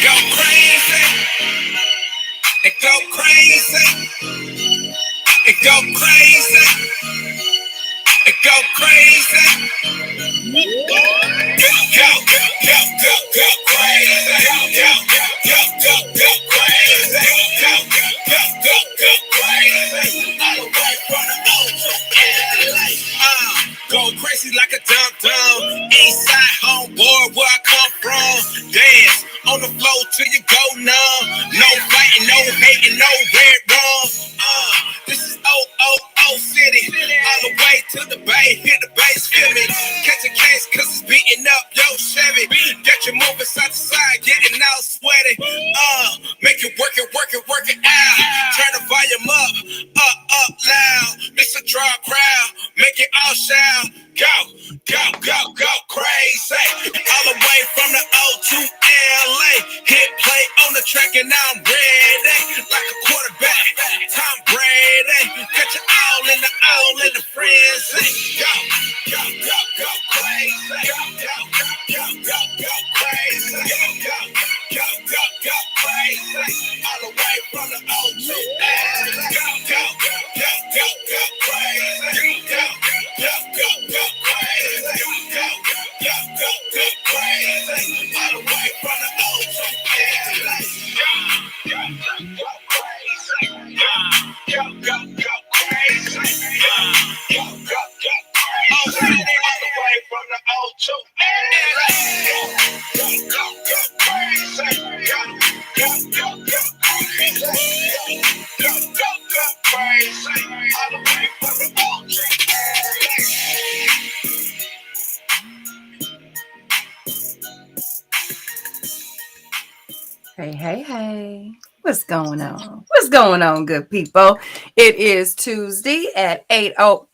go crazy. It go crazy. It go crazy. It go crazy. Go, go, go, go, go crazy. Go, go, go, go crazy. Go, go, go crazy. All the way from the O to LA. Go crazy like a dum-dum. Eastside homeboy, where I come from. Dance on the floor till you go numb. No fighting, no hating, no red wrong. This is O City. All the way to the bay, hit the bass, feel me. Catch a case cause it's beating up yo Chevy. Get you moving side to side, getting all sweaty. Make it work it, work it, work it out. Turn the volume up loud. It's a draw crowd, make it all shout. Go, go, go, go crazy. All the way from the O to LA. Hit play on the track and I'm ready. Like a quarterback, Tom Brady. Got you all in the frenzy. Go, go, go, go crazy. Go, go, go, go, go crazy. Go, go, go, go, go crazy. All the way from the O to LA. Go, go, go, go, go crazy. Go, go, go, go crazy. Go, go, go, go crazy. All the way from the O to LA. Go, go, go crazy. Go, go, go crazy. Go, go, go crazy. All the way from the O to LA. Go, go, go crazy. Go, go, go crazy. Go, go, go crazy. All the way from the O to LA. Hey. What's going on? What's going on, good people? It is Tuesday at 8:00.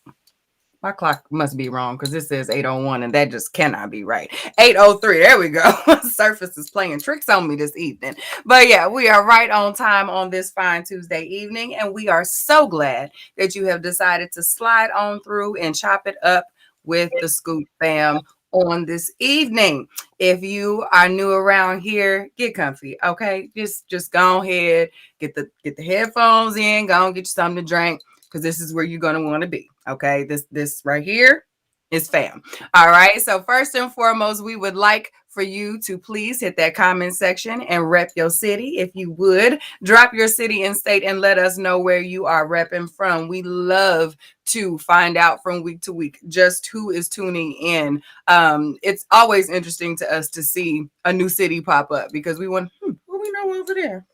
My clock must be wrong because this says 8:01 and that just cannot be right. 8:03. There we go. Surface is playing tricks on me this evening. But yeah, we are right on time on this fine Tuesday evening. And we are so glad that you have decided to slide on through and chop it up with the Scoop fam on this evening. If you are new around here, get comfy, okay? Just go ahead, get the headphones in, go and get you something to drink, because this is where you're gonna want to be, okay? This right here is fam. All right. So first and foremost, we would like for you to please hit that comment section and rep your city. If you would, drop your city and state and let us know where you are repping from. We love to find out from week to week just who is tuning in. It's always interesting to us to see a new city pop up because we want, what we know over there?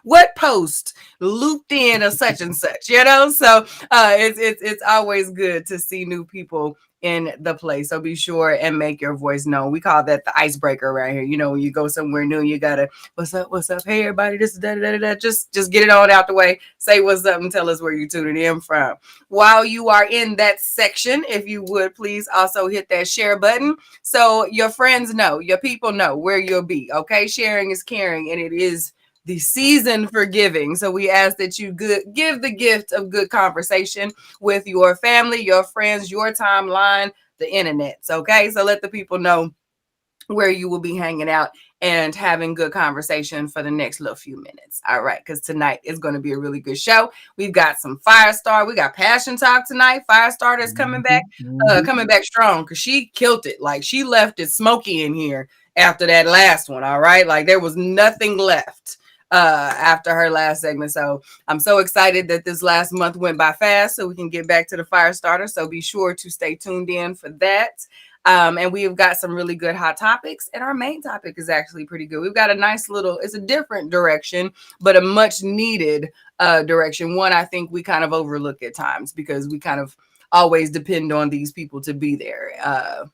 What post looped in or such and such, you know? So it's always good to see new people in the place. So be sure and make your voice known. We call that the icebreaker around here. You know, when you go somewhere new, you gotta, what's up? Hey everybody, this is da. Just get it on out the way. Say what's up and tell us where you're tuning in from. While you are in that section, if you would please also hit that share button so your friends know, your people know where you'll be. Okay, sharing is caring, and it is the season for giving. So we ask that you give the gift of good conversation with your family, your friends, your timeline, the internet. Okay, so let the people know where you will be hanging out and having good conversation for the next little few minutes. All right, because tonight is going to be a really good show. We've got some Firestar. We got Passion Talk tonight. Firestarter is coming back strong because she killed it. Like, she left it smoky in here after that last one. All right, like there was nothing left after her last segment. So I'm so excited that this last month went by fast so we can get back to the Firestarter. So be sure to stay tuned in for that. And we've got some really good hot topics, and our main topic is actually pretty good. We've got a nice little, it's a different direction, but a much needed direction. One I think we kind of overlook at times because we kind of always depend on these people to be there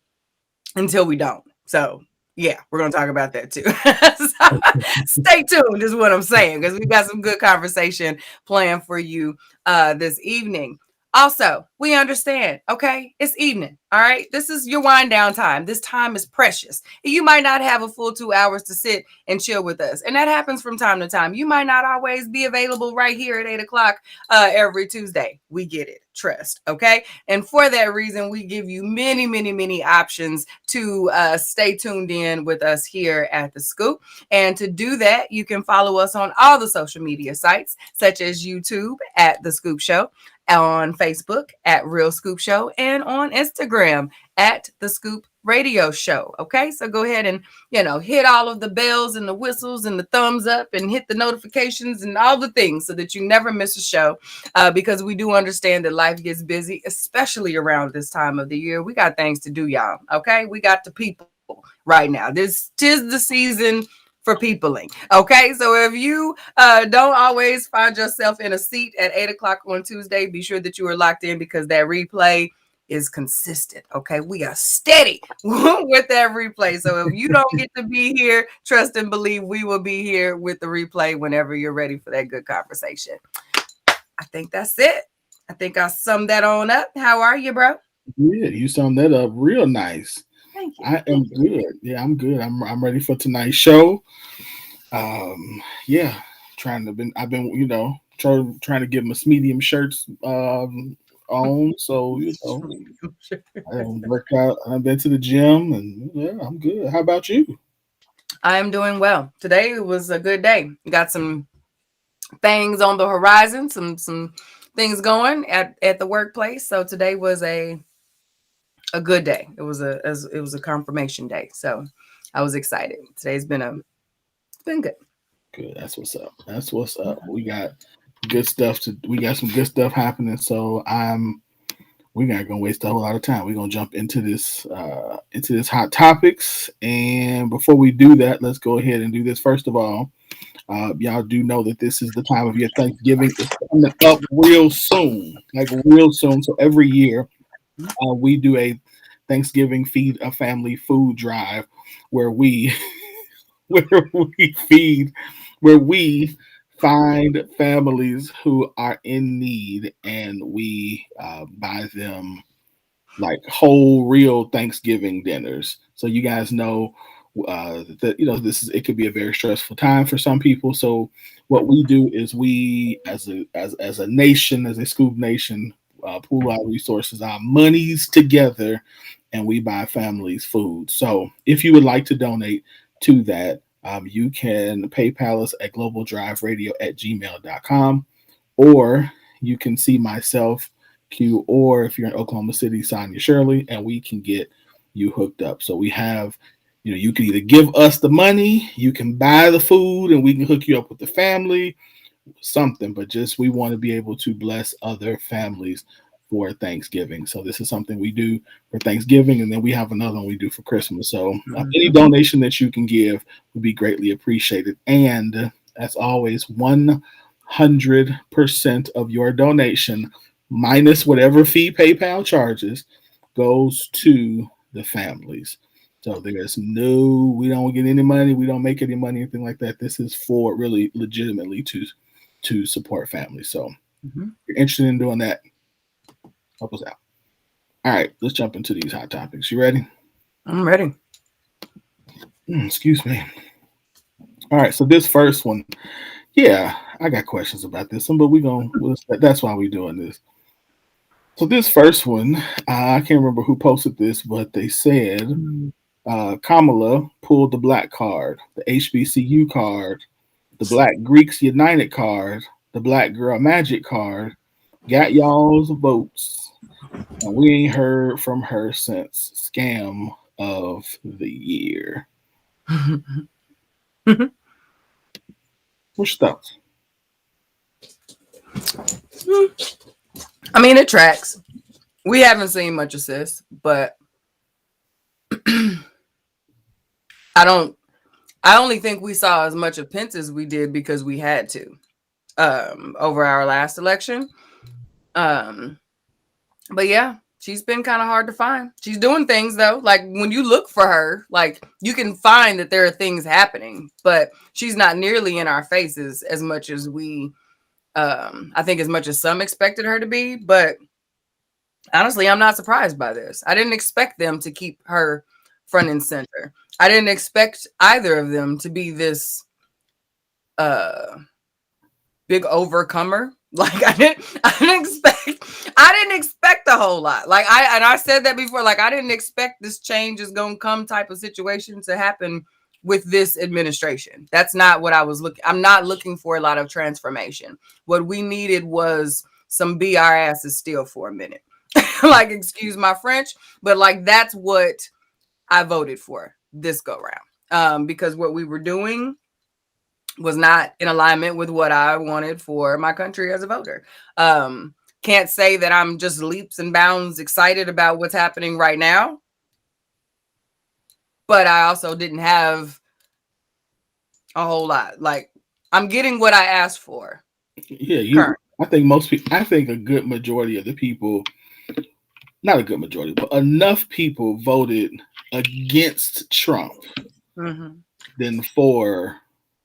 until we don't. So yeah, we're going to talk about that too. So, stay tuned is what I'm saying, because we got some good conversation planned for you this evening. Also, we understand, okay? It's evening, all right? This is your wind down time. This time is precious. You might not have a full 2 hours to sit and chill with us. And that happens from time to time. You might not always be available right here at 8 o'clock every Tuesday. We get it. Trust, okay? And for that reason, we give you many, many, many options to stay tuned in with us here at The Scoop. And to do that, you can follow us on all the social media sites, such as YouTube at The Scoop Show, on Facebook at Real Scoop Show, and on Instagram at The Scoop Radio Show. Okay, so go ahead and hit all of the bells and the whistles and the thumbs up and hit the notifications and all the things so that you never miss a show, because we do understand that life gets busy, especially around this time of the year. We got things to do, y'all. Okay, we got the people right now. This tis the season for peopling. Okay, so if you don't always find yourself in a seat at 8 o'clock on Tuesday, be sure that you are locked in, because that replay is consistent. Okay, we are steady with that replay. So if you don't get to be here, trust and believe we will be here with the replay whenever you're ready for that good conversation. I think that's it. I think I summed that on up. How are you, bro? Yeah, you summed that up real nice. Thank you. I am good. Yeah, I'm good. I'm ready for tonight's show. Yeah, I've been trying to get my medium shirts on. So I haven't worked out. I've been to the gym, and yeah, I'm good. How about you? I am doing well. Today was a good day. Got some things on the horizon, some things going at the workplace. So today was a good day. It was a confirmation day. So I was excited. Today's been good. Good. That's what's up. That's what's up. We got good stuff we got some good stuff happening. So we're not gonna waste a whole lot of time. We're gonna jump into this hot topics. And before we do that, let's go ahead and do this. First of all, y'all do know that this is the time of year. Thanksgiving is coming up real soon, like real soon. So every year, we do a Thanksgiving feed a family food drive where we where we feed where we find families who are in need, and we buy them like whole real Thanksgiving dinners. So you guys know that it could be a very stressful time for some people. So what we do is we, as a nation, as a Scoop Nation, pool our resources, our monies together, and we buy families food. So if you would like to donate to that, you can PayPal us at globaldriveradio@gmail.com, or you can see myself, Q, or if you're in Oklahoma City, Sonia Shirley, and we can get you hooked up. So we have, you can either give us the money, you can buy the food, and we can hook you up with the family, something, but just we want to be able to bless other families for Thanksgiving. So this is something we do for Thanksgiving, and then we have another one we do for Christmas. So any donation that you can give would be greatly appreciated. And as always, 100% of your donation, minus whatever fee PayPal charges, goes to the families. So we don't get any money, we don't make any money, anything like that. This is for really legitimately to support families. So if you're interested in doing that, help us out. All right, let's jump into these hot topics. You ready? I'm ready. Excuse me. All right, so this first one, yeah, I got questions about this one, but that's why we're doing this. So this first one, I can't remember who posted this, but they said Kamala pulled the black card, the HBCU card, the Black Greeks United card, the Black Girl Magic card, got y'all's votes, and we ain't heard from her since. Scam of the year. What's your thoughts? I mean, it tracks. We haven't seen much of sis, but I only think we saw as much of Pence as we did because we had to over our last election. But yeah, she's been kind of hard to find. She's doing things though. Like when you look for her, like you can find that there are things happening, but she's not nearly in our faces as much as we I think as much as some expected her to be, but Honestly, I'm not surprised by this. I didn't expect them to keep her front and center. I didn't expect either of them to be this uh big overcomer. Like I didn't expect a whole lot. Like I said that before. Like I didn't expect this change is gonna come type of situation to happen with this administration. That's not what I was looking. I'm not looking for a lot of transformation. What we needed was some be our asses still for a minute. Like excuse my French, but like that's what I voted for this go round. Because what we were doing was not in alignment with what I wanted for my country as a voter. Can't say that I'm just leaps and bounds excited about what's happening right now, but I also didn't have a whole lot. Like I'm getting what I asked for. Yeah, you. Current. I think most people. I think a good majority of the people, not a good majority, but enough people voted against Trump Mm-hmm. than for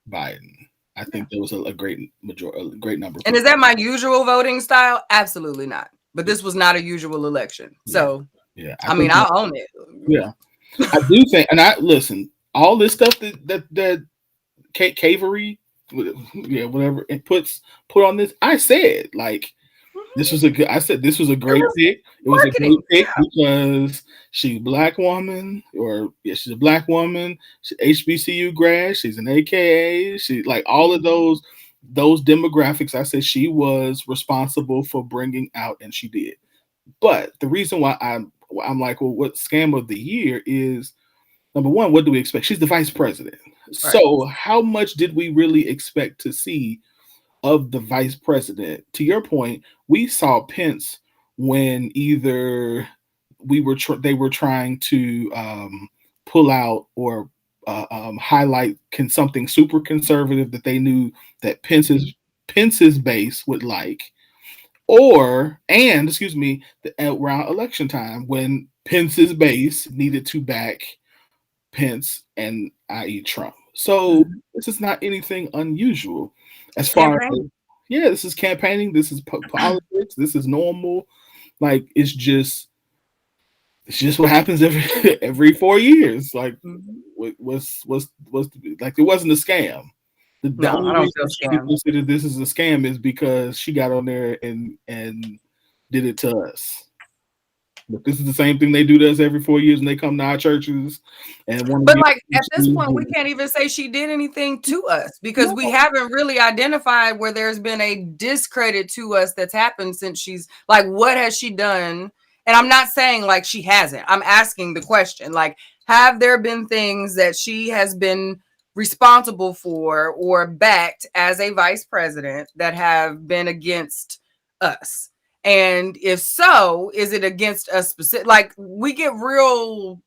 Biden. I Yeah. think there was a great majority, a great number of And is people. that my usual voting style? Absolutely not. But Yeah, this was not a usual election. yeah, So, yeah. I I mean, think. I'll own it. Yeah, I do think, and I listen. All this stuff that Cavery, yeah, whatever it put on this. I said like this was a good. I said this was a It great was pick. It was a great marketing. pick because she's a black woman, or yeah, she's a black woman. She's HBCU grad. She's an AKA. She like all of those demographics. I said she was responsible for bringing out, and she did. But the reason why I'm like, well, what scam of the year is number one, what do we expect? She's the vice president. Right. So how much did we really expect to see of the vice president? To your point, we saw Pence when either they were trying to pull out or highlight something super conservative that they knew that Pence's base would like, or and excuse me, around election time when Pence's base needed to back Pence and i.e. Trump. So Mhm. this is not anything unusual as It's far as campaign. yeah, this is campaigning, this is politics, this is normal. Like it's just what happens every every 4 years. Like Mhm. what's like it wasn't a scam. The No, I only don't reason feel she could scammed. consider this as a scam is because she got on there and did it to us. But this is the same thing they do to us every 4 years, and they come to our churches and want to But give. like at this point, we can't even say she did anything to us because we No, haven't really identified where there's been a discredit to us that's happened since she's like, what has she done? And I'm not saying like she hasn't. I'm asking the question, like, have there been things that she has been responsible for or backed as a vice president that have been against us? And if so, is it against us specific? Like we get real,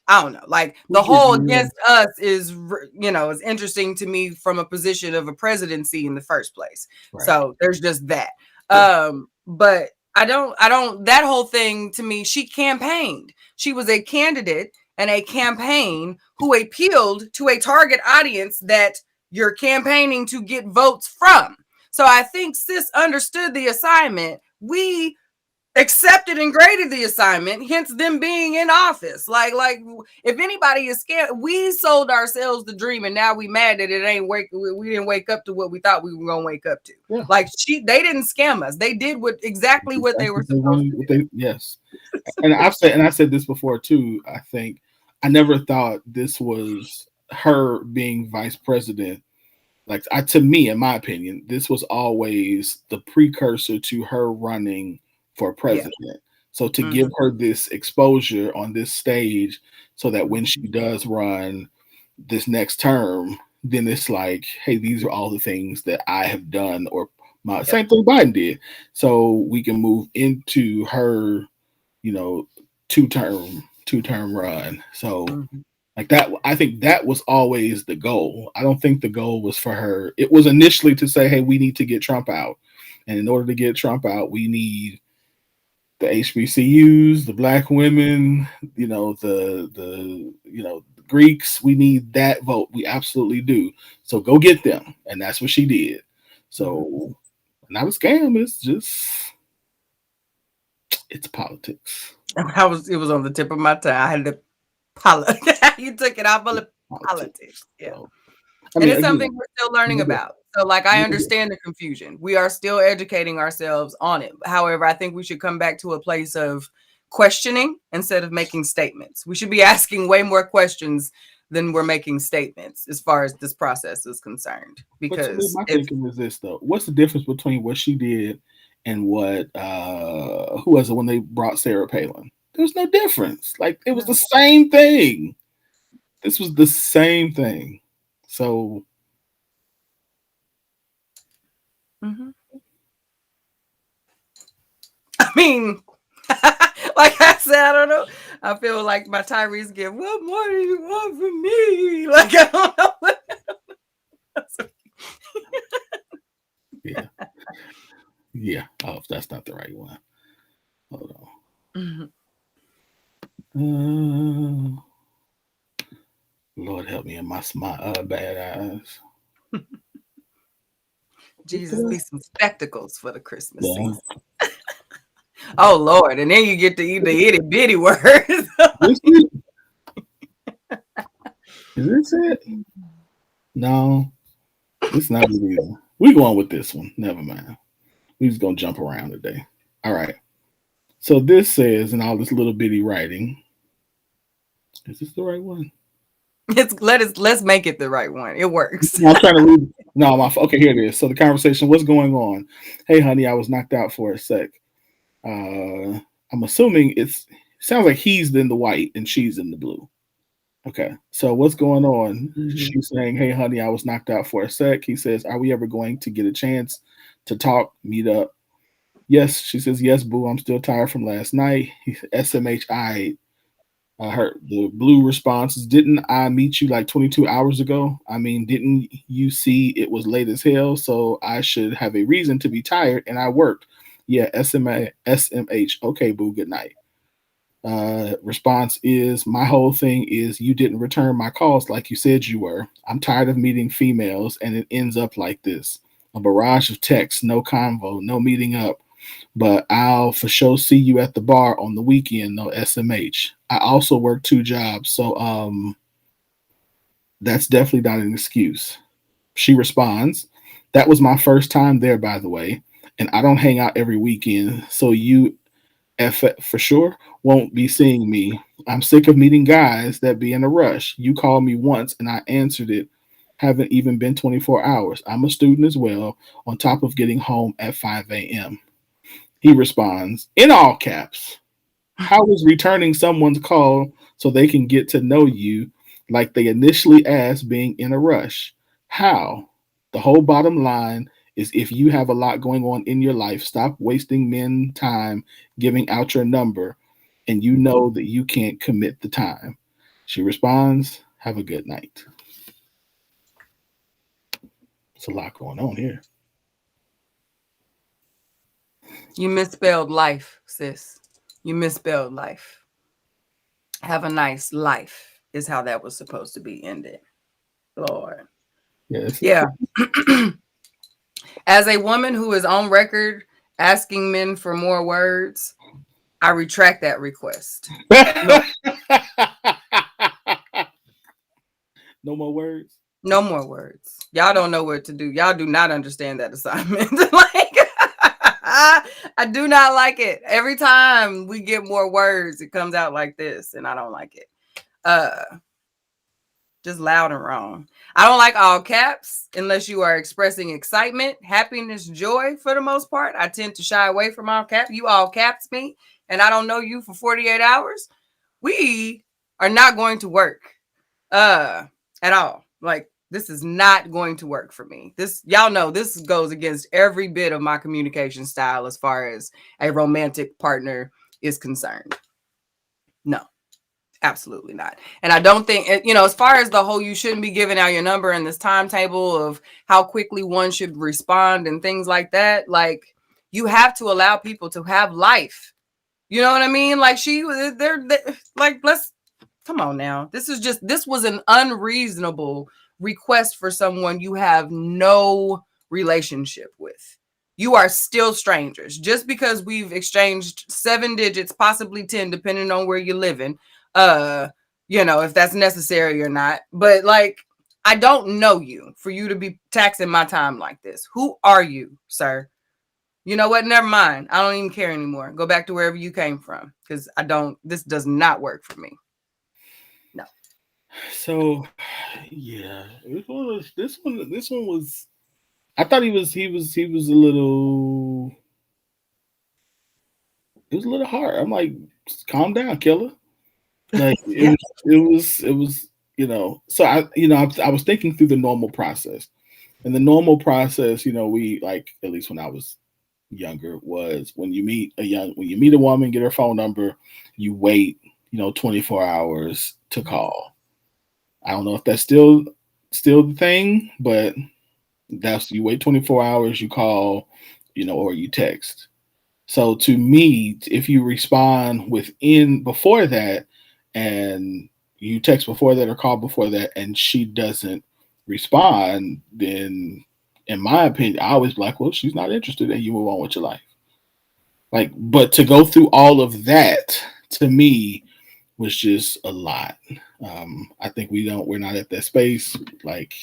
I don't know. Like we the get whole real against us is, is interesting to me from a position of a presidency in the first place. right. So there's just that. Yeah. But I don't, that whole thing to me, she campaigned. She was a candidate and a campaign who appealed to a target audience that you're campaigning to get votes from. So I think sis understood the assignment. We accepted and graded the assignment, hence them being in office. Like if anybody is scared, we sold ourselves the dream, and now we mad that it ain't wake. We didn't wake up to what we thought we were gonna wake up to. Yeah. Like they didn't scam us. They did exactly what they That's were what they supposed wanted. to What they yes. And I've said this before too. I think I never thought this was her being vice president. Like to me, in my opinion, this was always the precursor to her running for do. Yeah. president. So to give Mm-hmm. her this exposure on this stage, so that when she Mm-hmm. does run this next term, then it's like, hey, these are all the things that I have done, or my Yep. same thing Biden did. So we can move into her, you know, two term run. So Mm-hmm. like that, I think that was always the goal. I don't think the goal was for her. It was initially to say, hey, we need to get Trump out. And in order to get Trump out, we need the HBCUs, the black women, the Greeks. We need that vote. We absolutely do. So go get them. And that's what she did. Mm-hmm. So not a scam. It's politics. It was on the tip of my tongue. I had to you took it out of politics. Yeah. So, And it's something we're still learning yeah. about. So, like, I understand the confusion. We are still educating ourselves on it. However, I think we should come back to a place of questioning instead of making statements. We should be asking way more questions than we're making statements as far as this process is concerned. Because my thinking is this though: what's the difference between what she did and what who was it when they brought Sarah Palin? There's no difference. Like it was the same thing. This was the same thing. So. Mm-hmm. I mean, like I said, I don't know. I feel like my Tyrese gift. What more do you want from me? Like I don't know. Yeah. Yeah. Oh, that's not the right one. Hold on. Mm-hmm. Lord help me in my bad eyes. Jesus, be some spectacles for the Christmas season. Oh Lord, and then you get to eat the itty bitty words. Is this it? No, it's not either. We going with this one. Never mind. We just gonna jump around today. All right. So this says in all this little bitty writing. Is this the right one? Let's make it the right one. It works. I'm trying to read. No, okay, here it is. So the conversation, what's going on? Hey, honey, I was knocked out for a sec. I'm assuming sounds like he's in the white and she's in the blue. Okay, so what's going on? Mm-hmm. She's saying, hey, honey, I was knocked out for a sec. He says, are we ever going to get a chance to talk, meet up? Yes, she says, yes, boo, I'm still tired from last night. SMH, the blue response is, didn't I meet you like 22 hours ago? I mean, didn't you see it was late as hell? So I should have a reason to be tired, and I worked. Yeah, SMH. Okay, boo, good night. Response is, my whole thing is you didn't return my calls like you said you were. I'm tired of meeting females, and it ends up like this. A barrage of texts, no convo, no meeting up. But I'll for sure see you at the bar on the weekend, no SMH. I also work 2 jobs, so that's definitely not an excuse. She responds, that was my first time there, by the way, and I don't hang out every weekend, so you for sure won't be seeing me. I'm sick of meeting guys that be in a rush. You called me once and I answered it. Haven't even been 24 hours. I'm a student as well, on top of getting home at 5 a.m. He responds, in all caps, how is returning someone's call so they can get to know you like they initially asked being in a rush? How? The whole bottom line is, if you have a lot going on in your life, stop wasting men time giving out your number, and you know that you can't commit the time. She responds, have a good night. There's a lot going on here. You misspelled life, sis. You misspelled life. Have a nice life is how that was supposed to be ended. Lord. Yes. Yeah. As a woman who is on record asking men for more words, I retract that request. No more words? No more words. Y'all don't know what to do. Y'all do not understand that assignment. Like, I do not like it. Every time we get more words, it comes out like this, and I don't like it. Just loud and wrong. I don't like all caps unless you are expressing excitement, happiness, joy. For the most part, I tend to shy away from all caps. You all caps me, and I don't know you for 48 hours. We are not going to work at all. Like, this is not going to work for me. This, y'all know, this goes against every bit of my communication style as far as a romantic partner is concerned. No. Absolutely not. And I don't think, as far as the whole, you shouldn't be giving out your number and this timetable of how quickly one should respond and things like that. Like, you have to allow people to have life. You know what I mean? Like, they're like, let's come on now. This was an unreasonable request for someone you have no relationship with. you are still strangers. Just because we've exchanged 7 digits, possibly 10, depending on where you're living, if that's necessary or not. But like, I don't know you for you to be taxing my time like this. Who are you, sir? You know what? Never mind. I don't even care anymore. Go back to wherever you came from, because this does not work for me. No. So, yeah, this one was. I thought he was a little. It was a little hard. I'm like, calm down, killer. Like Yeah. it was. So I was thinking through the normal process, and the normal process, we like, at least when I was younger, was when you meet a woman, get her phone number, you wait 24 hours to call. I don't know if that's still the thing, but that's, you wait 24 hours, you call, or you text. So to me, if you respond before that, and you text before that or call before that, and she doesn't respond, then in my opinion, I always be like, well, she's not interested, and you move on with your life. Like, but to go through all of that, to me, was just a lot. I think we're not at that space. Like,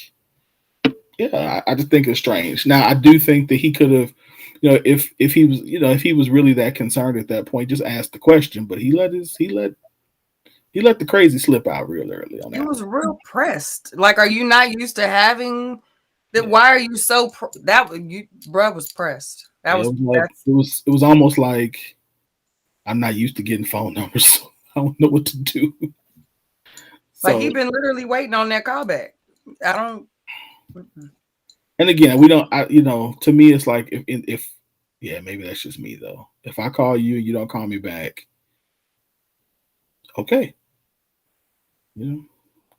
yeah, I just think it's strange. Now, I do think that he could have, if he was, if he was really that concerned at that point, just ask the question. But he let the crazy slip out real early on He that. was real pressed. Like, are you not used to having that? Yeah. Why are you so bruh was pressed. That Yeah, was it was almost like, I'm not used to getting phone numbers, so I don't know what to do. like, So, he been literally waiting on that callback. I don't. and again, we don't. To me, it's like, if yeah, maybe that's just me though. If I call you and you don't call me back, okay, go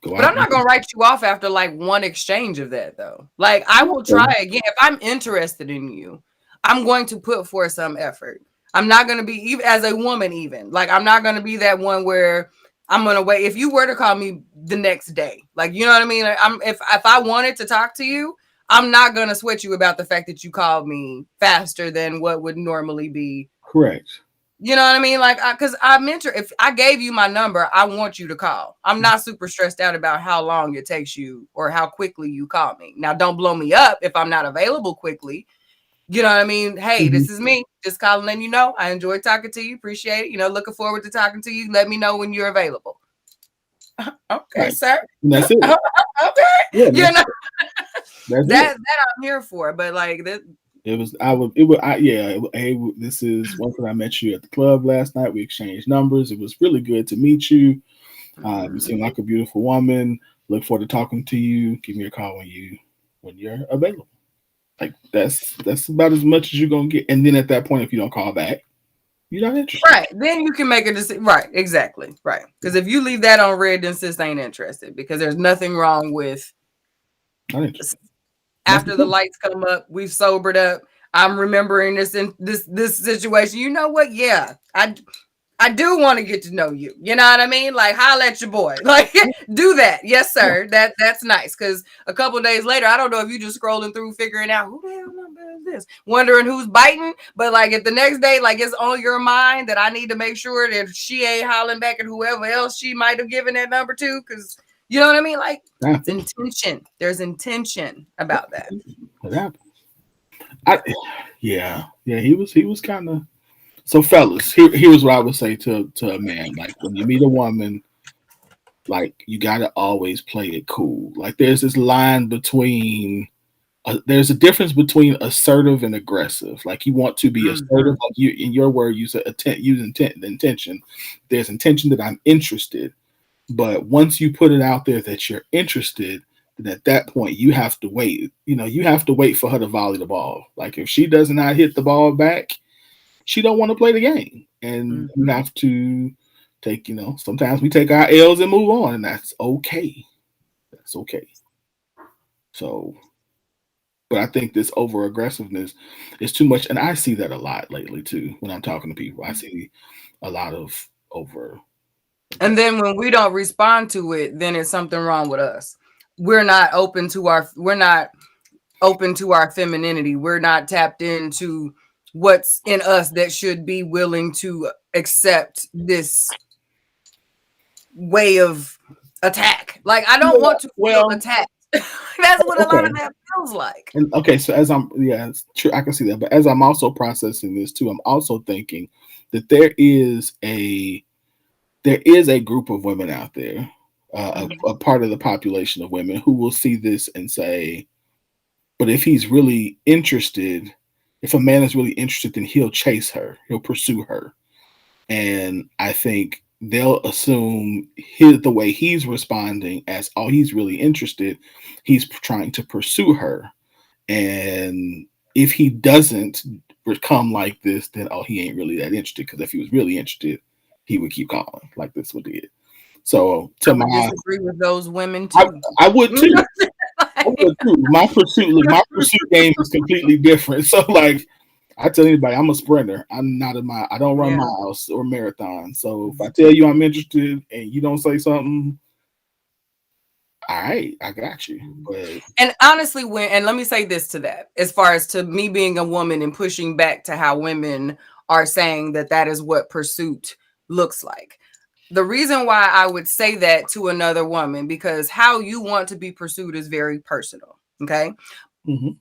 But out. I'm not gonna write you off after like one exchange of that though. Like, I will try again if I'm interested in you. I'm going to put forth some effort. I'm not gonna be, even as a woman, even like, I'm not gonna be that one where I'm gonna wait. If you were to call me the next day, like, you know what I mean? Like, if I wanted to talk to you, I'm not gonna sweat you about the fact that you called me faster than what would normally be. Correct. You know what I mean? Like, because if I gave you my number, I want you to call. I'm not super stressed out about how long it takes you or how quickly you call me. Now, don't blow me up if I'm not available quickly. You know what I mean? Hey, Mhm. this is me. Just calling, letting you know. I enjoyed talking to you. Appreciate it. Looking forward to talking to you. Let me know when you're available. Okay, Right. sir. And that's it. Okay. Yeah, You know, that's it. that I'm here for. But like that. It was. I would. It would. Yeah. Hey, this is one thing. I met you at the club last night. We exchanged numbers. It was really good to meet you. You seem like a beautiful woman. Look forward to talking to you. Give me a call when you're available. Like, that's about as much as you're gonna get. And then at that point, if you don't call back, you're not interested. Right. Then you can make a decision. Right. Exactly. Right. Because if you leave that on red, then sis ain't interested, because there's nothing wrong with Not interested. after the lights come up, we've sobered up. I'm remembering this situation. You know what? Yeah. I do want to get to know you. You know what I mean? Like, holla at your boy. Like, do that. Yes, sir. That's nice. Because a couple of days later, I don't know if you just scrolling through, figuring out who the hell number is this, wondering who's biting. But like, if the next day, like, it's on your mind that I need to make sure that she ain't hollering back at whoever else she might have given that number to. Because, you know what I mean? Like, it's intention. There's intention about that. What happened? Yeah. He was kind of. So, fellas, here's what I would say to a man. Like, when you meet a woman, like, you gotta always play it cool. Like, there's this line between. There's a difference between assertive and aggressive. Like, you want to be assertive, like you, in your word, use intention. There's intention that I'm interested, but once you put it out there that you're interested, then at that point you have to wait. You have to wait for her to volley the ball. Like, if she does not hit the ball back, she don't want to play the game, and you have to take. Sometimes we take our L's and move on, and that's okay. That's okay. So. But I think this over aggressiveness is too much, and I see that a lot lately too. When I'm talking to people, I see a lot of over. And then when we don't respond to it, then it's something wrong with us. We're not open to we're not open to our femininity. We're not tapped into what's in us that should be willing to accept this way of attack. Like, I don't want to feel attacked. That's what a lot of that feels like. And okay, so as I'm, yeah, it's true, I can see that. But as I'm also processing this too, I'm also thinking that there is a group of women out there, a part of the population of women who will see this and say, but if he's really interested, if a man is really interested, then he'll chase her, he'll pursue her. And I think they'll assume the way he's responding as, oh, he's really interested, he's trying to pursue her. And if he doesn't become like this, then, oh, he ain't really that interested. Because if he was really interested, he would keep calling like this would did. So I would disagree with those women too. I would too. I would too. My pursuit game is completely different. So like, I tell anybody, I'm a sprinter. I don't run miles or marathons. So if I tell you I'm interested and you don't say something, all right, I got you. But and honestly, and let me say this to that, as far as to me being a woman and pushing back to how women are saying that is what pursuit looks like. The reason why I would say that to another woman, because how you want to be pursued is very personal. Okay.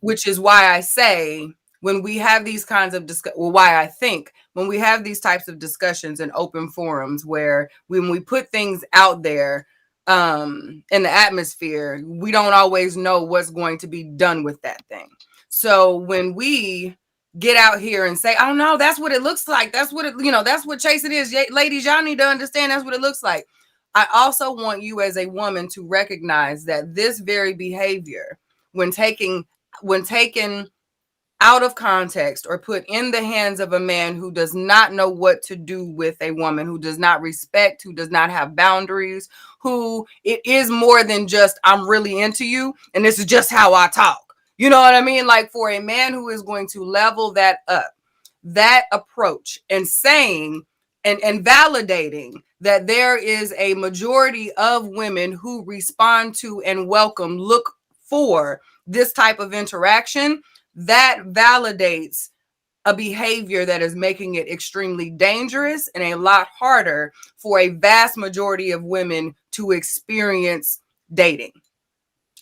Which is why I say, when we have these kinds of why I think when we have these types of discussions in open forums, where when we put things out there in the atmosphere, we don't always know what's going to be done with that thing. So when we get out here and say, oh no, that's what it looks like, that's what that's what chasing is, ladies, y'all need to understand that's what it looks like. I also want you as a woman to recognize that this very behavior, when taken out of context or put in the hands of a man who does not know what to do with a woman, who does not respect, who does not have boundaries, who it is more than just, I'm really into you and this is just how I talk. You know what I mean? Like, for a man who is going to level that up, that approach, and saying and validating that there is a majority of women who respond to and look for this type of interaction, that validates a behavior that is making it extremely dangerous and a lot harder for a vast majority of women to experience dating.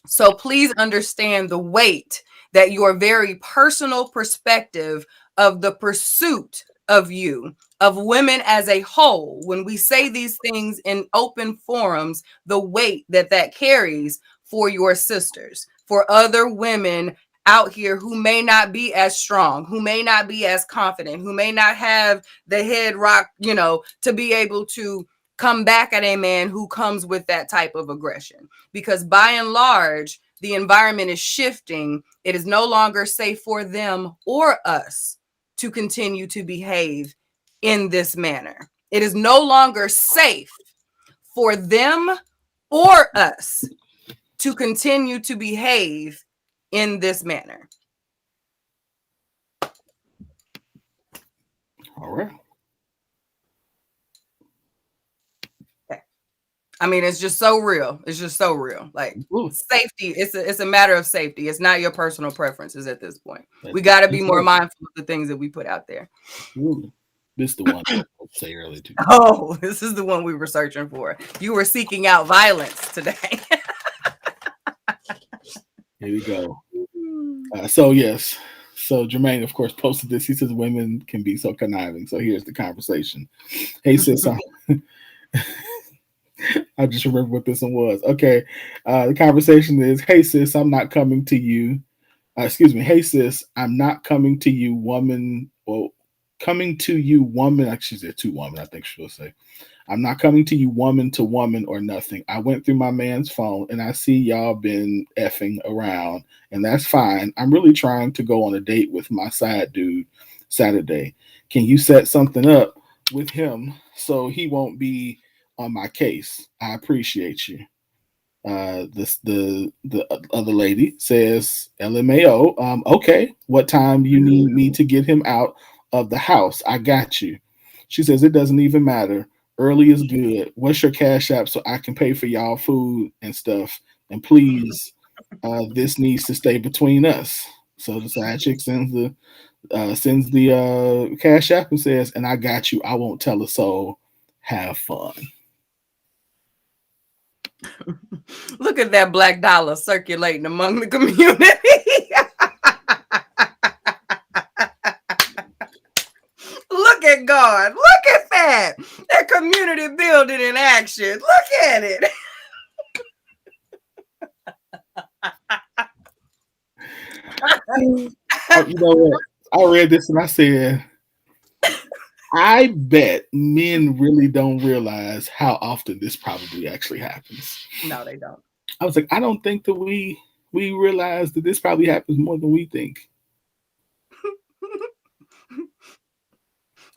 So please understand the weight that your very personal perspective of the pursuit of you, of women as a whole, when we say these things in open forums, the weight that carries for your sisters, for other women out here who may not be as strong, who may not be as confident, who may not have the head rock, to be able to come back at a man who comes with that type of aggression. Because by and large, the environment is shifting. It is no longer safe for them or us to continue to behave in this manner. It is no longer safe for them or us to continue to behave in this manner. All right. Okay. I mean, it's just so real. It's just so real. Like, safety, it's a matter of safety. It's not your personal preferences at this point. We got to be more mindful of the things that we put out there. This is the one I say earlier too. Oh, this is the one we were searching for. You were seeking out violence today. Here we go. So yes. So Jermaine, of course, posted this. He says women can be so conniving. So here's the conversation. Hey sis, I just remember what this one was. Okay. The conversation is, hey sis, I'm not coming to you. Hey sis, I'm not coming to you, woman. Well, coming to you, woman. Actually, she said to woman, I think she'll say. I'm not coming to you woman to woman or nothing. I went through my man's phone and I see y'all been effing around, and that's fine. I'm really trying to go on a date with my side dude Saturday. Can you set something up with him so he won't be on my case? I appreciate you. The other lady says, LMAO. Okay, what time do you need me to get him out of the house? I got you. She says, it doesn't even matter. Early is good. What's your cash app so I can pay for y'all food and stuff? And please This needs to stay between us. So the side chick sends the cash app and says, "And I got you. I won't tell a soul. Have fun." Look at that black dollar circulating among the community. Look at God. Look at that. That community building in action. Look at it. You know what? I read this and I said, I bet men really don't realize how often this probably actually happens. No, they don't. I was like, I don't think that we realize that this probably happens more than we think.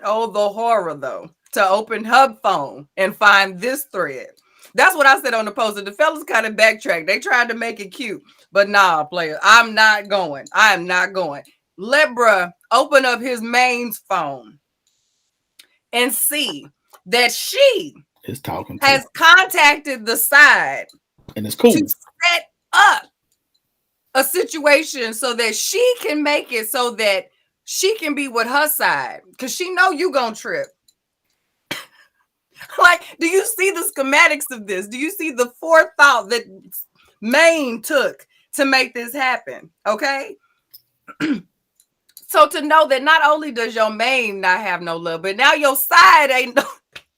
Oh, the horror, though, to open Hub phone and find this thread. That's what I said on the post. The fellas kind of backtracked. They tried to make it cute, but nah, player. I'm not going. I am not going. Let bruh open up his main's phone and see that she Is talking has contacted the side and it's cool to set up a situation so that she can make it so that she can be with her side because she know you gonna trip. Like, do you see the schematics of this? Do you see the forethought that Maine took to make this happen? Okay. So to know that not only does your Maine not have no love, but now your side ain't no,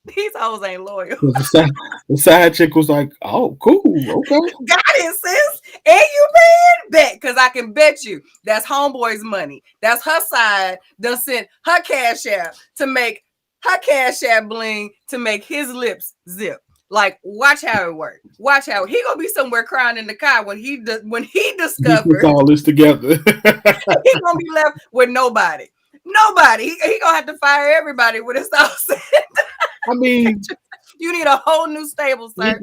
these hoes ain't loyal. The side chick was like, "Oh, cool, okay, got it, sis. And you man, bet, because I can bet you that's homeboy's money. That's her side done sent her cash app to make her cash app bling to make his lips zip. Like, watch how it works. Watch how he gonna be somewhere crying in the car when he discovers all this together. He gonna be left with nobody. Nobody. He gonna have to fire everybody with his house. I mean, you need a whole new stable, sir.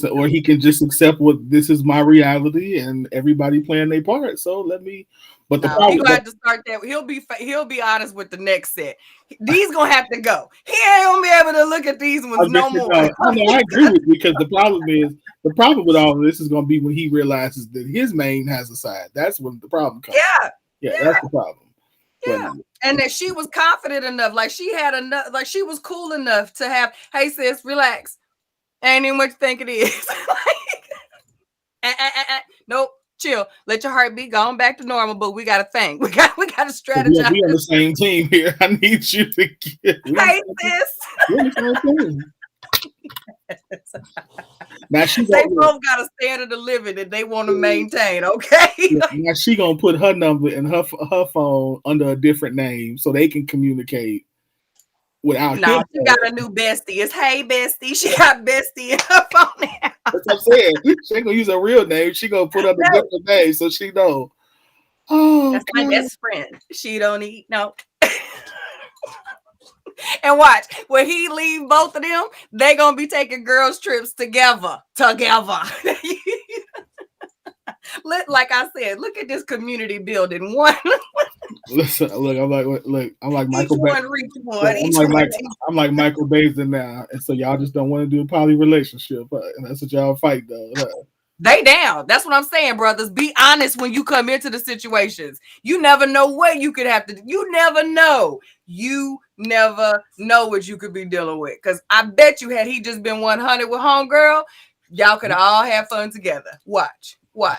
Or he can just accept what this is my reality and everybody playing their part. So let me. But the problem, he gonna have to start that. He'll be honest with the next set. These gonna have to go. He ain't gonna be able to look at these ones no more. I agree with you because the problem with all of this is gonna be when he realizes that his main has a side. That's when the problem comes. Yeah, that's the problem. Yeah. And that she was confident enough, like she had enough, like she was cool enough to have, hey sis, relax. Ain't even what you think it is. Nope. Chill. Let your heartbeat go on back to normal, but we gotta think. We gotta strategize. We on the same team here. I need you to get hey sis. Now they both got a standard of living that they want to maintain, okay? Now she gonna put her number in her phone under a different name so they can communicate without him. No, she got a new bestie. It's hey bestie. She got bestie in her phone now. That's what I'm saying. She ain't gonna use her real name. She gonna put up a different name so she know. Oh, that's my best friend. She don't eat no. And watch, when he leave both of them, they gonna be taking girls trips together. Like I said, look at this community building. One. Listen, look, I'm like Michael Bay. I'm like Michael Basin now, and so y'all just don't want to do a poly relationship, and that's what y'all fight though. They down. That's what I'm saying, brothers. Be honest when you come into the situations. You never know what you could have to do. You never know. You never know what you could be dealing with. Because I bet you had he just been 100 with homegirl, y'all could all have fun together. Watch. Your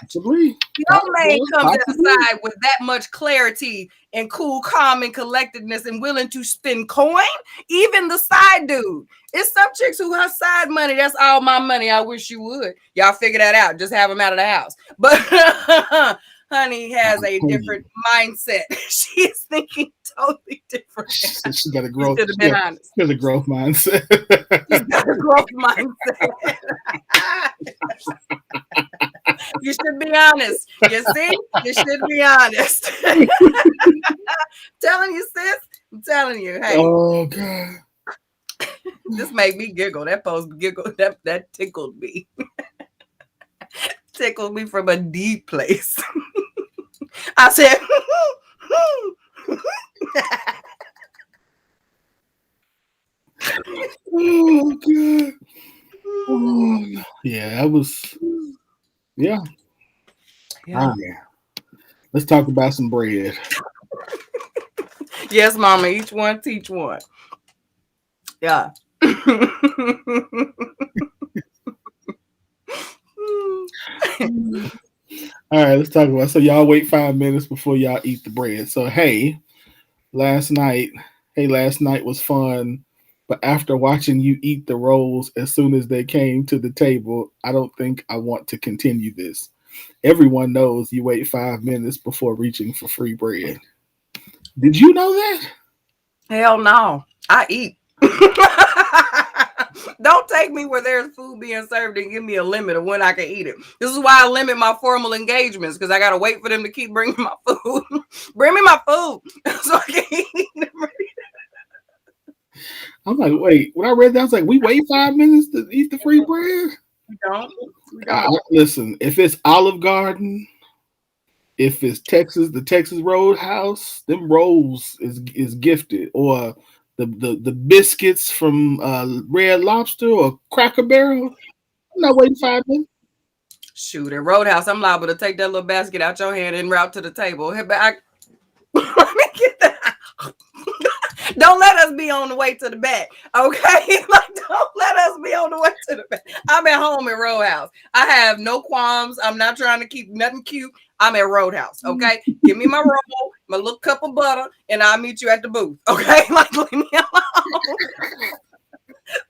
man comes inside with that much clarity and cool, calm, and collectedness and willing to spend coin. Even the side dude. It's some chicks who her side money, that's all my money. I wish you would. Y'all figure that out. Just have them out of the house. But honey has a different mindset. She's thinking totally different. She got a growth. She has a growth mindset. She's got a growth mindset. You should be honest. You see? You should be honest. Telling you, sis. I'm telling you. Hey. Oh God. This made me giggle. That post giggle. That tickled me. Tickled me from a deep place. I said, oh God. Oh, yeah, that was Yeah. Yeah. Let's talk about some bread. Yes, mama. Each one teach one. Yeah. All right, let's talk about. So y'all wait 5 minutes before y'all eat the bread. So last night, last night was fun, but after watching you eat the rolls as soon as they came to the table, I don't think I want to continue this. Everyone knows you wait 5 minutes before reaching for free bread. Did you know that? Hell no. I eat. Don't take me where there's food being served and give me a limit of when I can eat it. This is why I limit my formal engagements, because I got to wait for them to keep bringing my food. Bring me my food so I can eat it. I'm like, wait. When I read that, I was like, we wait 5 minutes to eat the free bread. We don't. We don't. Listen, if it's Olive Garden, if it's Texas, the Texas Roadhouse, them rolls is gifted, or the biscuits from Red Lobster or Cracker Barrel. I'm not waiting 5 minutes. Shoot, at Roadhouse, I'm liable to take that little basket out your hand and route to the table. Hey, but let me get that. Don't let us be on the way to the back, okay? Like, don't let us be on the way to the back. I'm at home at Roadhouse. I have no qualms. I'm not trying to keep nothing cute. I'm at Roadhouse, okay? Give me my roll, my little cup of butter, and I'll meet you at the booth, okay? Like, leave me alone.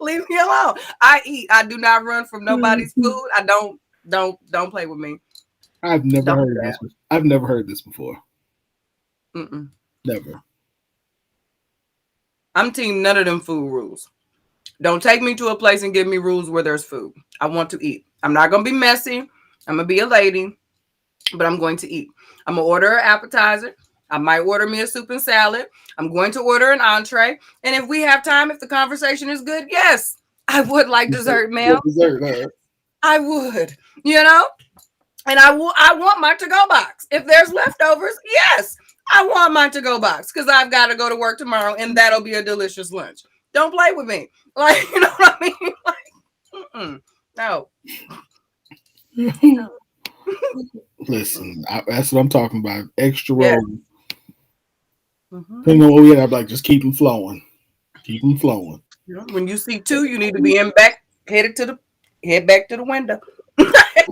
Leave me alone. I eat. I do not run from nobody's food. I don't play with me. I've never heard this. I've never heard this before. Mm-mm. Never. I'm team none of them food rules. Don't take me to a place and give me rules where there's food. I want to eat. I'm not going to be messy. I'm going to be a lady, but I'm going to eat. I'm going to order an appetizer. I might order me a soup and salad. I'm going to order an entree. And if we have time, if the conversation is good, yes, I would like dessert, ma'am. I would, you know? And I want my to-go box. If there's leftovers, yes, I want my to-go box because I've got to go to work tomorrow and that'll be a delicious lunch. Don't play with me. Like, you know what I mean? Like, no. Listen, that's what I'm talking about. Extra roll. Yes. Depending on what we have, like, just keep them flowing. Keep them flowing. When you see two, you need to be head back to the window. I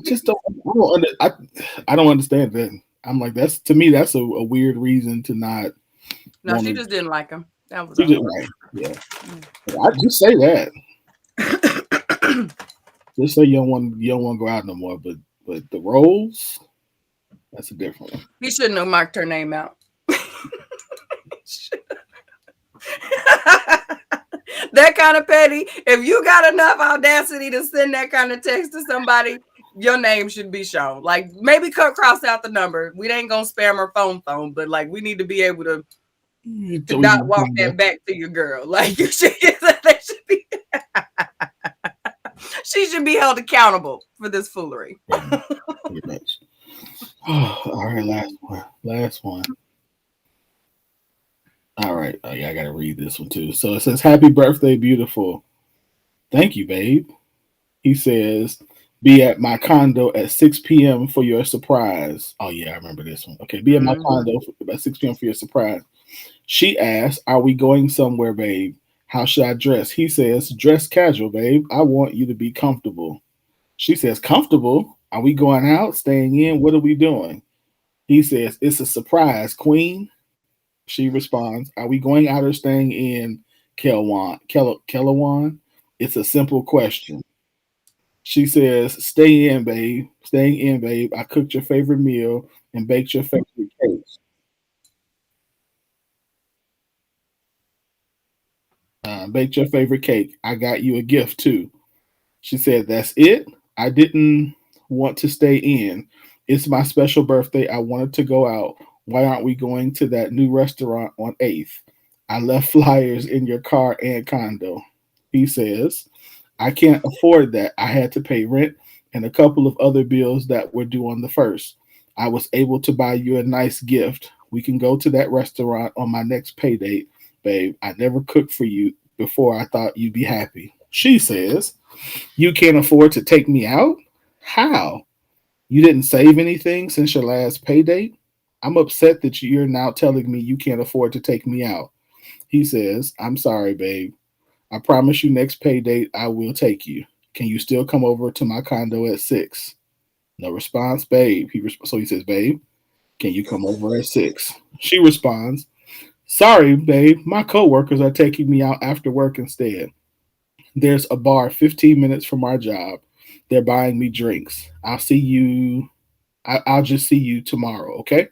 don't understand that. I'm like, to me that's a weird reason to not. No, she just didn't like him. That was right. Yeah. I just say that. Just say you don't want to go out no more, but the roles, that's a different one. He shouldn't have marked her name out. That kind of petty. If you got enough audacity to send that kind of text to somebody, your name should be shown. Like, maybe cross out the number. We ain't gonna spam her phone, but like, we need to be able to not walk that back to your girl. Like, she should be held accountable for this foolery. Pretty much. All right, last one. All right. Oh, yeah, I got to read this one too. So it says, "Happy birthday, beautiful." Thank you, babe. He says, "Be at my condo at 6 p.m. for your surprise." Oh, yeah, I remember this one. Okay, be at my condo at 6 p.m. for your surprise. She asks, "Are we going somewhere, babe? How should I dress?" He says, "Dress casual, babe. I want you to be comfortable." She says, "Comfortable? Are we going out, staying in? What are we doing?" He says, "It's a surprise, queen." She responds, "Are we going out or staying in, Kelwan? It's a simple question." She says, "Stay in, babe. Staying in, babe. I cooked your favorite meal and baked your favorite cake." Baked your favorite cake. I got you a gift too. She said, "That's it? I didn't want to stay in. It's my special birthday. I wanted to go out. Why aren't we going to that new restaurant on 8th? I left flyers in your car and condo." He says, "I can't afford that. I had to pay rent and a couple of other bills that were due on the 1st. I was able to buy you a nice gift. We can go to that restaurant on my next pay date, babe. I never cooked for you before. I thought you'd be happy." She says, "You can't afford to take me out? How?" You didn't save anything since your last pay date? I'm upset that you're now telling me you can't afford to take me out. He says, I'm sorry, babe. I promise you next pay date I will take you. Can you still come over to my condo at 6? No response, babe. So he says, babe, can you come over at 6? She responds, sorry, babe. My coworkers are taking me out after work instead. There's a bar 15 minutes from our job. They're buying me drinks. I'll just see you tomorrow, okay?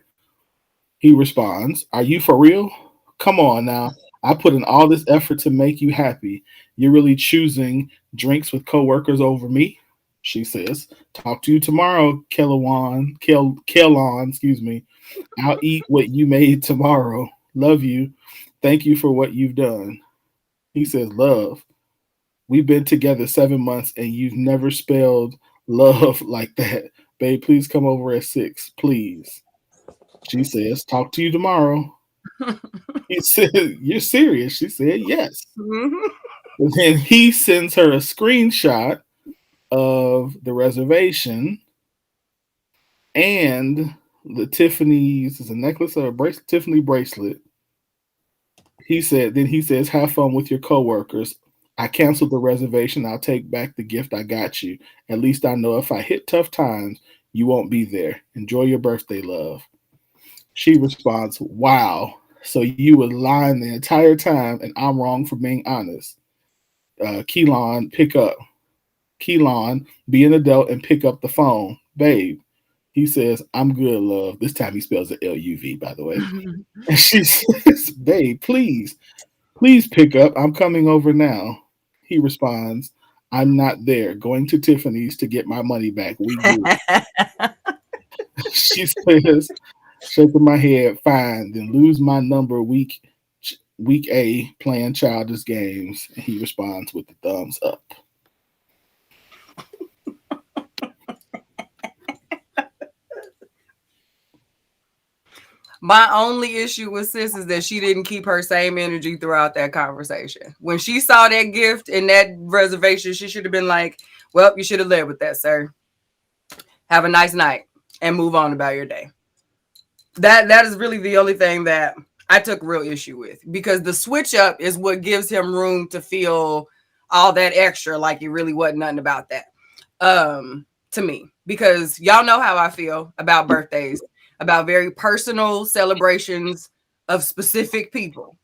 He responds, are you for real? Come on now. I put in all this effort to make you happy. You're really choosing drinks with coworkers over me? She says, talk to you tomorrow, Kellon, excuse me. I'll eat what you made tomorrow. Love you. Thank you for what you've done. He says, love. We've been together 7 months and you've never spelled love like that. Babe, please come over at 6, please. She says, talk to you tomorrow. He said, you're serious? She said, yes. Mhm. And then he sends her a screenshot of the reservation and the Tiffany's is a necklace or a bracelet, Tiffany bracelet. Then he says, have fun with your coworkers. I canceled the reservation. I'll take back the gift I got you. At least I know if I hit tough times, you won't be there. Enjoy your birthday, love. She responds, wow. So you were lying the entire time and I'm wrong for being honest. Keelan, pick up. Keelan, be an adult and pick up the phone. Babe. He says, I'm good, love. This time he spells it L-U-V, by the way. And she says, babe, please pick up. I'm coming over now. He responds, I'm not there. Going to Tiffany's to get my money back. We good. She says, shaking my head, fine. Then lose my number week A playing childish games. And he responds with the thumbs up. My only issue with sis is that she didn't keep her same energy throughout that conversation. When she saw that gift and that reservation, she should have been like, well, you should have led with that, sir. Have a nice night and move on about your day. That is really the only thing that I took real issue with, because the switch up is what gives him room to feel all that extra, like it really wasn't nothing about that. To me, because y'all know how I feel about birthdays, about very personal celebrations of specific people,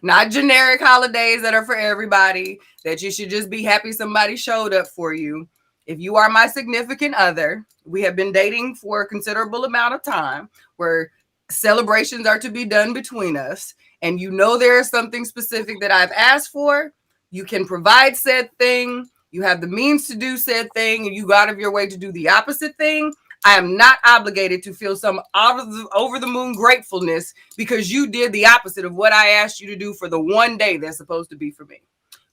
not generic holidays that are for everybody, that you should just be happy somebody showed up for you. If you are my significant other, we have been dating for a considerable amount of time where celebrations are to be done between us, and you know there is something specific that I've asked for, you can provide said thing, you have the means to do said thing, and you go out of your way to do the opposite thing. I am not obligated to feel some over the moon gratefulness because you did the opposite of what I asked you to do for the one day that's supposed to be for me.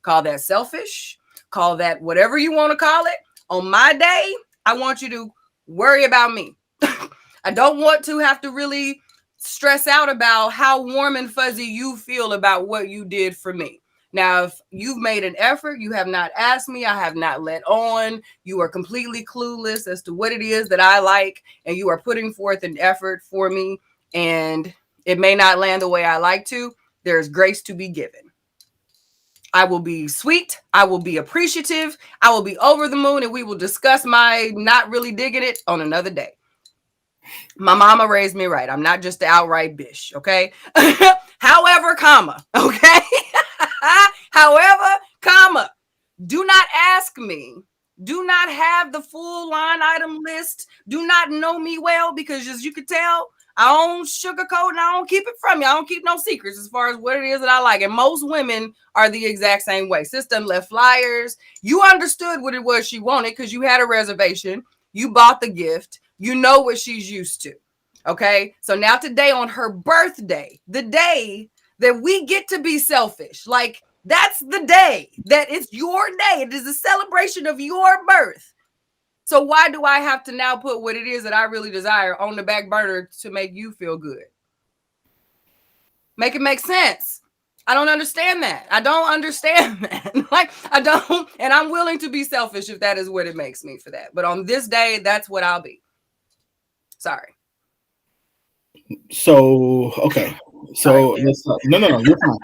Call that selfish, call that whatever you want to call it. On my day, I want you to worry about me. I don't want to have to really stress out about how warm and fuzzy you feel about what you did for me. Now, if you've made an effort, you have not asked me, I have not let on, you are completely clueless as to what it is that I like, and you are putting forth an effort for me, and it may not land the way I like to, there's grace to be given. I will be sweet. I will be appreciative. I will be over the moon, and we will discuss my not really digging it on another day. My mama raised me right. I'm not just the outright bitch, okay? However, comma, okay? However, comma, do not ask me. Do not have the full line item list. Do not know me well, because as you can tell, I don't sugarcoat and I don't keep it from you. I don't keep no secrets as far as what it is that I like. And most women are the exact same way. Sis done left flyers. You understood what it was she wanted because you had a reservation. You bought the gift. You know what she's used to. Okay. So now today on her birthday, the day that we get to be selfish, like that's the day that it's your day. It is a celebration of your birth. So why do I have to now put what it is that I really desire on the back burner to make you feel good? Make it make sense. I don't understand that. I don't understand that. Like, I don't, and I'm willing to be selfish if that is what it makes me for that. But on this day, that's what I'll be. Sorry. So okay. So let's no, you're fine.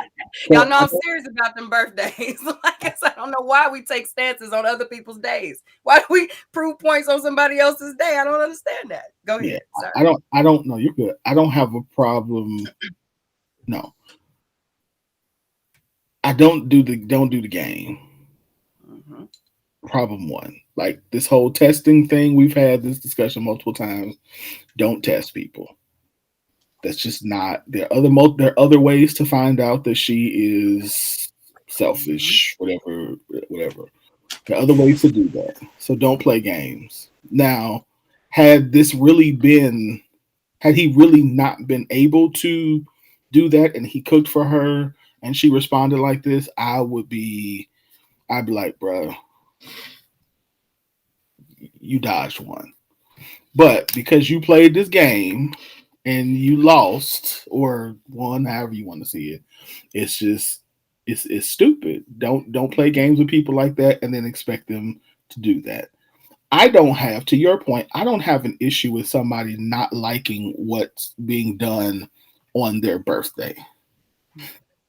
Y'all know I'm serious about them birthdays. Like I said, I don't know why we take stances on other people's days. Why do we prove points on somebody else's day? I don't understand that. Go ahead. Yeah, Sorry. I don't know. You're good. I don't have a problem. No. I don't do the game. Mm-hmm. Problem one. Like this whole testing thing, we've had this discussion multiple times. Don't test people. That's just not. There are other ways to find out that she is selfish, whatever. There are other ways to do that. So don't play games. Now, had he really not been able to do that, and he cooked for her, and she responded like this, I'd be like, bro, you dodged one. But because you played this game and you lost or won, however you want to see it, it's just it's stupid. Don't play games with people like that and then expect them to do that. I don't have, to your point, I don't have an issue with somebody not liking what's being done on their birthday.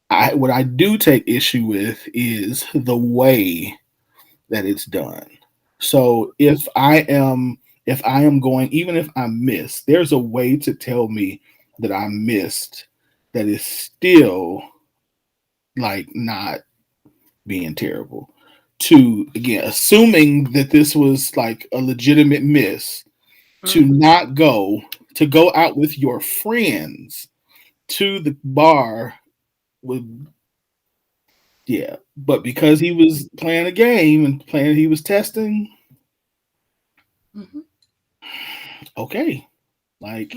What I do take issue with is the way that it's done. So if I am going, even if I miss, there's a way to tell me that I missed that is still like not being terrible. To again, assuming that this was like a legitimate miss, to not go out with your friends to the bar with, yeah, but because he was playing a game and he was testing. Okay, like,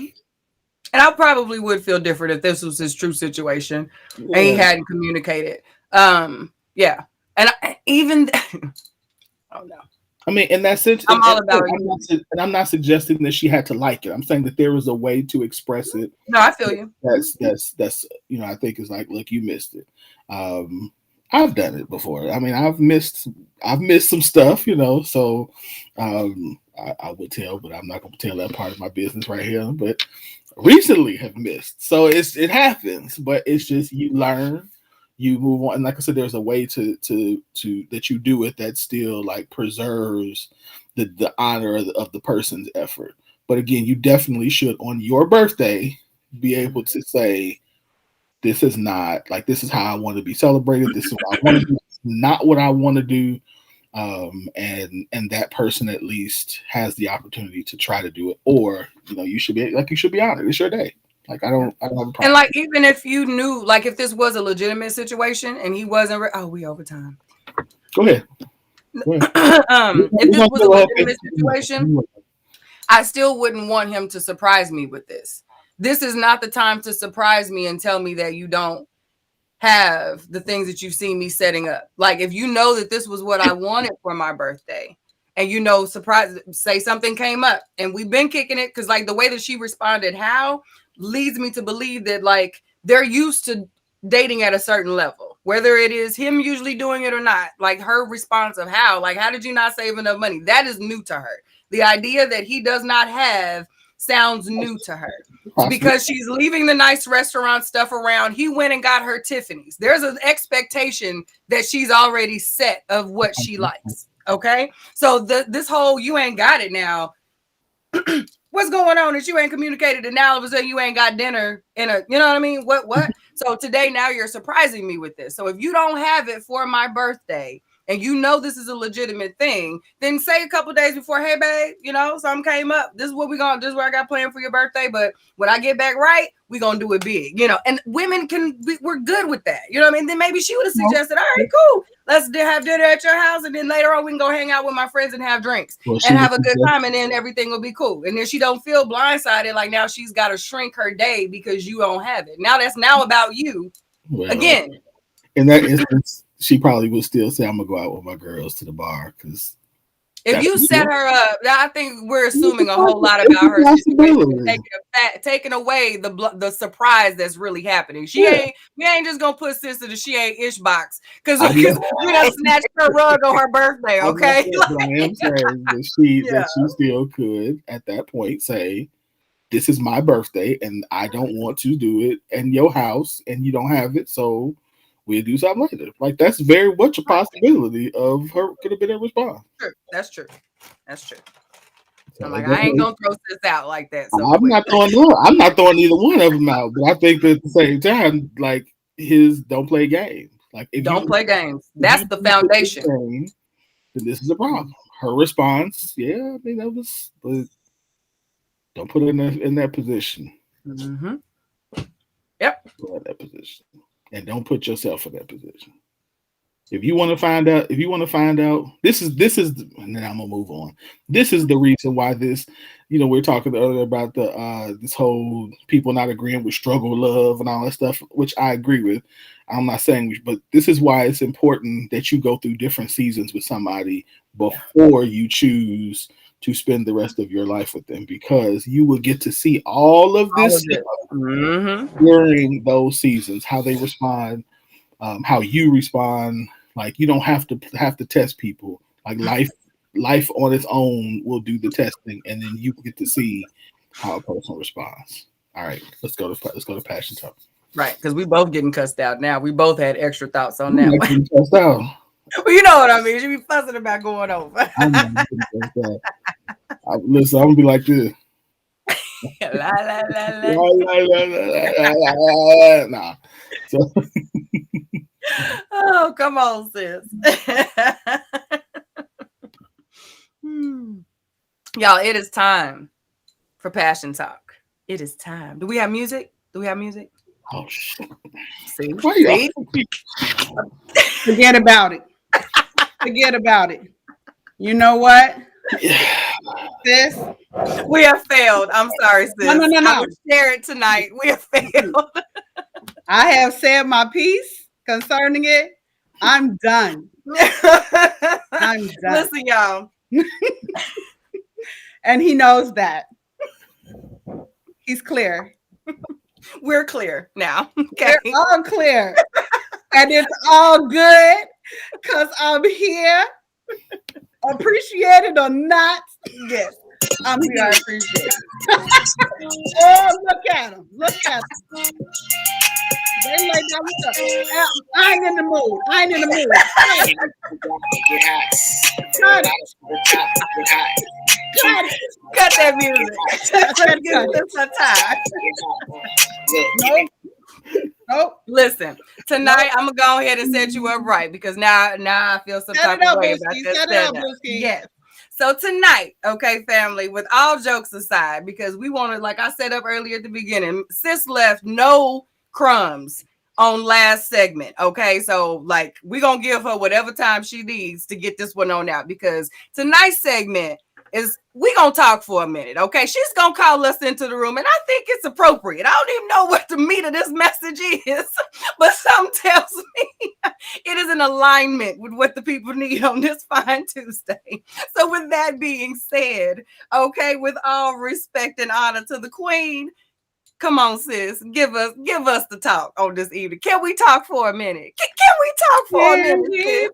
and I probably would feel different if this was his true situation and he hadn't communicated. Yeah, and even oh no. I mean, in that sense, I'm all about and I'm not suggesting that she had to like it. I'm saying that there was a way to express it. No, I feel you. That's I think it's like, look, you missed it. I've done it before. I mean, I've missed some stuff, so I would tell, but I'm not going to tell that part of my business right here. But recently have missed, so it happens. But it's just you learn, you move on, and like I said, there's a way to that you do it that still like preserves the honor of the person's effort. But again, you definitely should on your birthday be able to say, this is not like, this is how I want to be celebrated. This is what I want to do. This is not what I want to do. And that person at least has the opportunity to try to do it, or you should be honored. It's your day. Like I don't have a problem. And like, even if you knew, like if this was a legitimate situation and he wasn't, we overtime. Go ahead. If this was a legitimate situation, I still wouldn't want him to surprise me with this. This is not the time to surprise me and tell me that you don't have the things that you've seen me setting up. Like, if you know that this was what I wanted for my birthday, and surprise, say something came up and we've been kicking it, because like the way that she responded, how leads me to believe that like they're used to dating at a certain level, whether it is him usually doing it or not. Like her response of how did you not save enough money? That is new to her. The idea that he does not have sounds new to her, because she's leaving the nice restaurant stuff around. He went and got her Tiffany's. There's an expectation that she's already set of what she likes. Okay. So this whole, you ain't got it now. What's going on that you ain't communicated, and now all of a sudden you ain't got dinner in a, you know what I mean? What? So today, now you're surprising me with this. So if you don't have it for my birthday, and this is a legitimate thing, then say a couple days before, hey babe, something came up. This is what this is what I got planned for your birthday. But when I get back right, we gonna do it big, and women we're good with that. You know what I mean? Then maybe she would have suggested, all right, cool. Let's have dinner at your house. And then later on, we can go hang out with my friends and have drinks and have a good time. And then everything will be cool. And then she don't feel blindsided. Like now she's got to shrink her day because you don't have it. Now that's about you again. In that instance, she probably would still say, I'm going to go out with my girls to the bar. Because if you set her up, I think we're assuming a whole lot about her situation, taking away the surprise that's really happening. We ain't just gonna put sister that she ain't ish box, because we done snatched her rug on her birthday. Okay, I am saying that she still could at that point say, this is my birthday and I don't want to do it in your house and you don't have it, so we'll do something later. Like that's very much a possibility of her could have been a response. True. That's true. That's true. So I'm like, I ain't gonna throw this out like that. So I'm not throwing either one of them out, but I think that at the same time, like his don't play games. Like if don't you play games. That's the foundation. game, then this is a problem. Her response, yeah, I mean that was, but don't put her in that position. Mm-hmm. Yep. Put her in that position, and don't put yourself in that position. If you want to find out, this is, and then I'm gonna move on. This is the reason why this, we're talking earlier about the this whole people not agreeing with struggle love and all that stuff, which I agree with. I'm not saying, but this is why it's important that you go through different seasons with somebody before you choose to spend the rest of your life with them, because you will get to see all of this during those seasons, how they respond, how you respond. Like you don't have to test people. Like life on its own will do the testing, and then you get to see how a person responds. All right, let's go to passion talk. Right, because we both getting cussed out now. We both had extra thoughts on that. Getting cussed out. Well, you know what I mean. You be fussing about going over. Listen, I'm gonna be like this. La, la, la, la. Nah. So. Oh, come on, sis. Y'all, it is time for Passion Talk. It is time. Do we have music? Oh shit. See? Forget about it. Forget about it. You know what? Sis? We have failed. I'm sorry, sis. No. I would share it tonight. We have failed. I have said my piece concerning it. I'm done. I'm done. Listen, y'all. And he knows that. He's clear. We're clear now. Okay. We're all clear. And it's all good because I'm here. Appreciate it or not. Yes. I'm here. I appreciate it. Oh, look at him. Look at him. They like that. I ain't in the mood. Cut that music. That's our time. Nope. Listen, tonight I'm gonna go ahead and set you up right, because now I feel some type of way about this setup. Yes. So tonight, okay, family, with all jokes aside, because we wanted, like I said up earlier at the beginning, sis left no crumbs on last segment. Okay, so like we're gonna give her whatever time she needs to get this one on out, because tonight's segment is we gonna talk for a minute. Okay, she's gonna call us into the room, and I think it's appropriate. I don't even know what the meat of this message is, but something tells me it is in alignment with what the people need on this fine Tuesday. So with that being said, okay, with all respect and honor to the queen, come on, sis, give us the talk on this evening. Can we talk for a minute? Can we talk for a minute?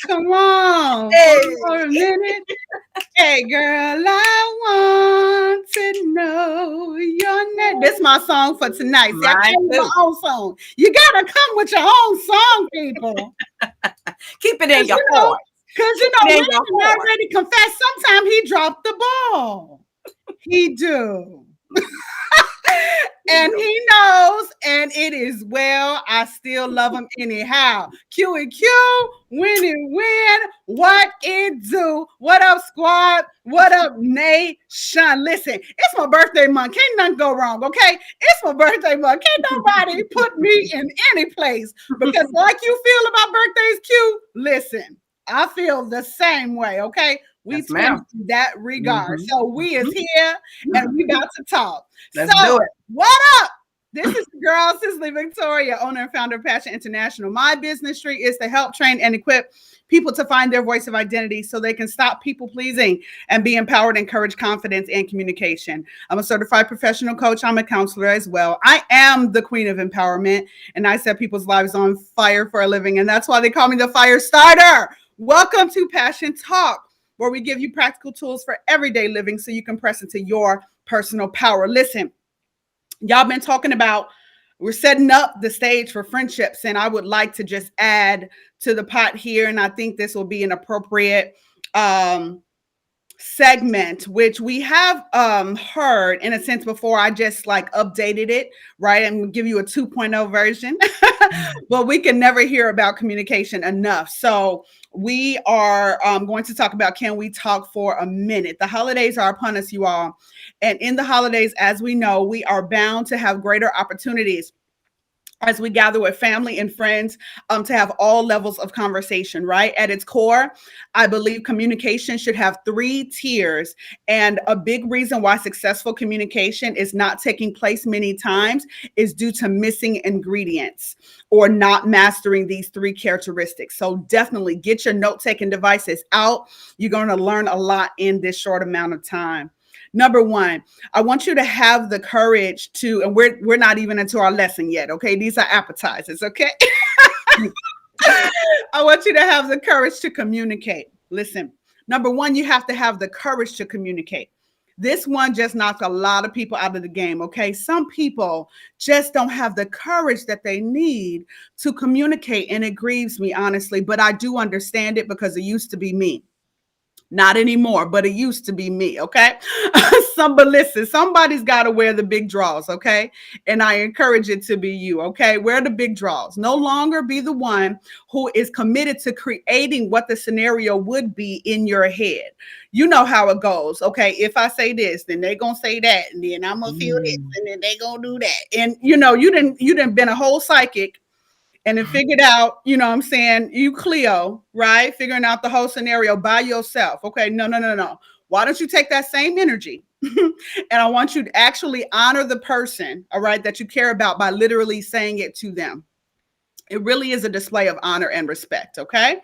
Come on, for a minute. Hey, girl, I want to know your name. This is my song for tonight. See, I play my own song. You gotta come with your own song, people. Keep it in your heart. Because Wayne already confessed. Sometimes he dropped the ball. He do. And he knows, and it is well. I still love him anyhow. Q and Q, win and win. What it do? What up, squad? What up, nation? Listen, it's my birthday month. Can't nothing go wrong, okay? It's my birthday month. Can't nobody put me in any place, because like you feel about birthdays, Q, listen, I feel the same way, okay? We twins in that regard. So we is here and we about to talk. Let's do it. What up? This is the girl, Cicely Victoria, owner and founder of Passion International. My business street is to help train and equip people to find their voice of identity so they can stop people pleasing and be empowered, encourage confidence and communication. I'm a certified professional coach. I'm a counselor as well. I am the queen of empowerment, and I set people's lives on fire for a living. And that's why they call me the fire starter. Welcome to Passion Talk, where we give you practical tools for everyday living so you can press into your personal power. Listen, y'all been talking about, we're setting up the stage for friendships, and I would like to just add to the pot here, and I think this will be an appropriate segment, which we have heard in a sense before. I just like updated it, right? I'm gonna give you a 2.0 version. But we can never hear about communication enough. So we are going to talk about, can we talk for a minute? The holidays are upon us, you all. And in the holidays, as we know, we are bound to have greater opportunities as we gather with family and friends, to have all levels of conversation, right? At its core, I believe communication should have 3 tiers. And a big reason why successful communication is not taking place many times is due to missing ingredients or not mastering these 3 characteristics. So definitely get your note-taking devices out. You're going to learn a lot in this short amount of time. Number 1, I want you to have the courage to, and we're not even into our lesson yet, okay? These are appetizers, okay? I want you to have the courage to communicate. Listen, number 1, you have to have the courage to communicate. This one just knocked a lot of people out of the game, okay? Some people just don't have the courage that they need to communicate, and it grieves me, honestly, but I do understand it because it used to be me. Not anymore, but it used to be me, okay? But listen, somebody's got to wear the big draws, okay? And I encourage it to be you, okay? Wear the big draws. No longer be the one who is committed to creating what the scenario would be in your head. You know how it goes, okay? If I say this, then they're going to say that, and then I'm going to feel this, and then they're going to do that. And, you didn't been a whole psychic and then figured out, what I'm saying, you Cleo, right? Figuring out the whole scenario by yourself. Okay, no. Why don't you take that same energy and I want you to actually honor the person, all right, that you care about by literally saying it to them. It really is a display of honor and respect, okay?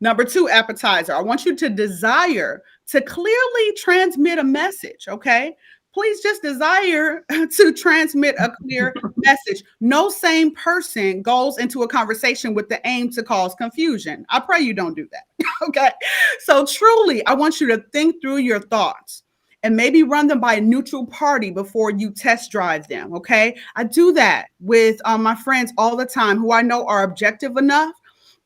Number 2, appetizer. I want you to desire to clearly transmit a message, okay? Please just desire to transmit a clear message. No sane person goes into a conversation with the aim to cause confusion. I pray you don't do that, okay? So truly, I want you to think through your thoughts and maybe run them by a neutral party before you test drive them, okay? I do that with my friends all the time who I know are objective enough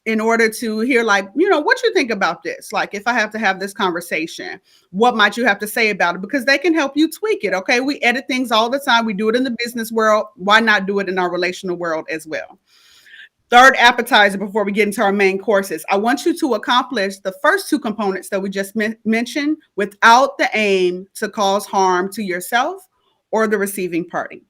in order to hear, like, what you think about this? Like, if I have to have this conversation, what might you have to say about it? Because they can help you tweak it, okay? We edit things all the time. We do it in the business world. Why not do it in our relational world as well? Third appetizer before we get into our main courses. I want you to accomplish the first 2 components that we just mentioned without the aim to cause harm to yourself or the receiving party.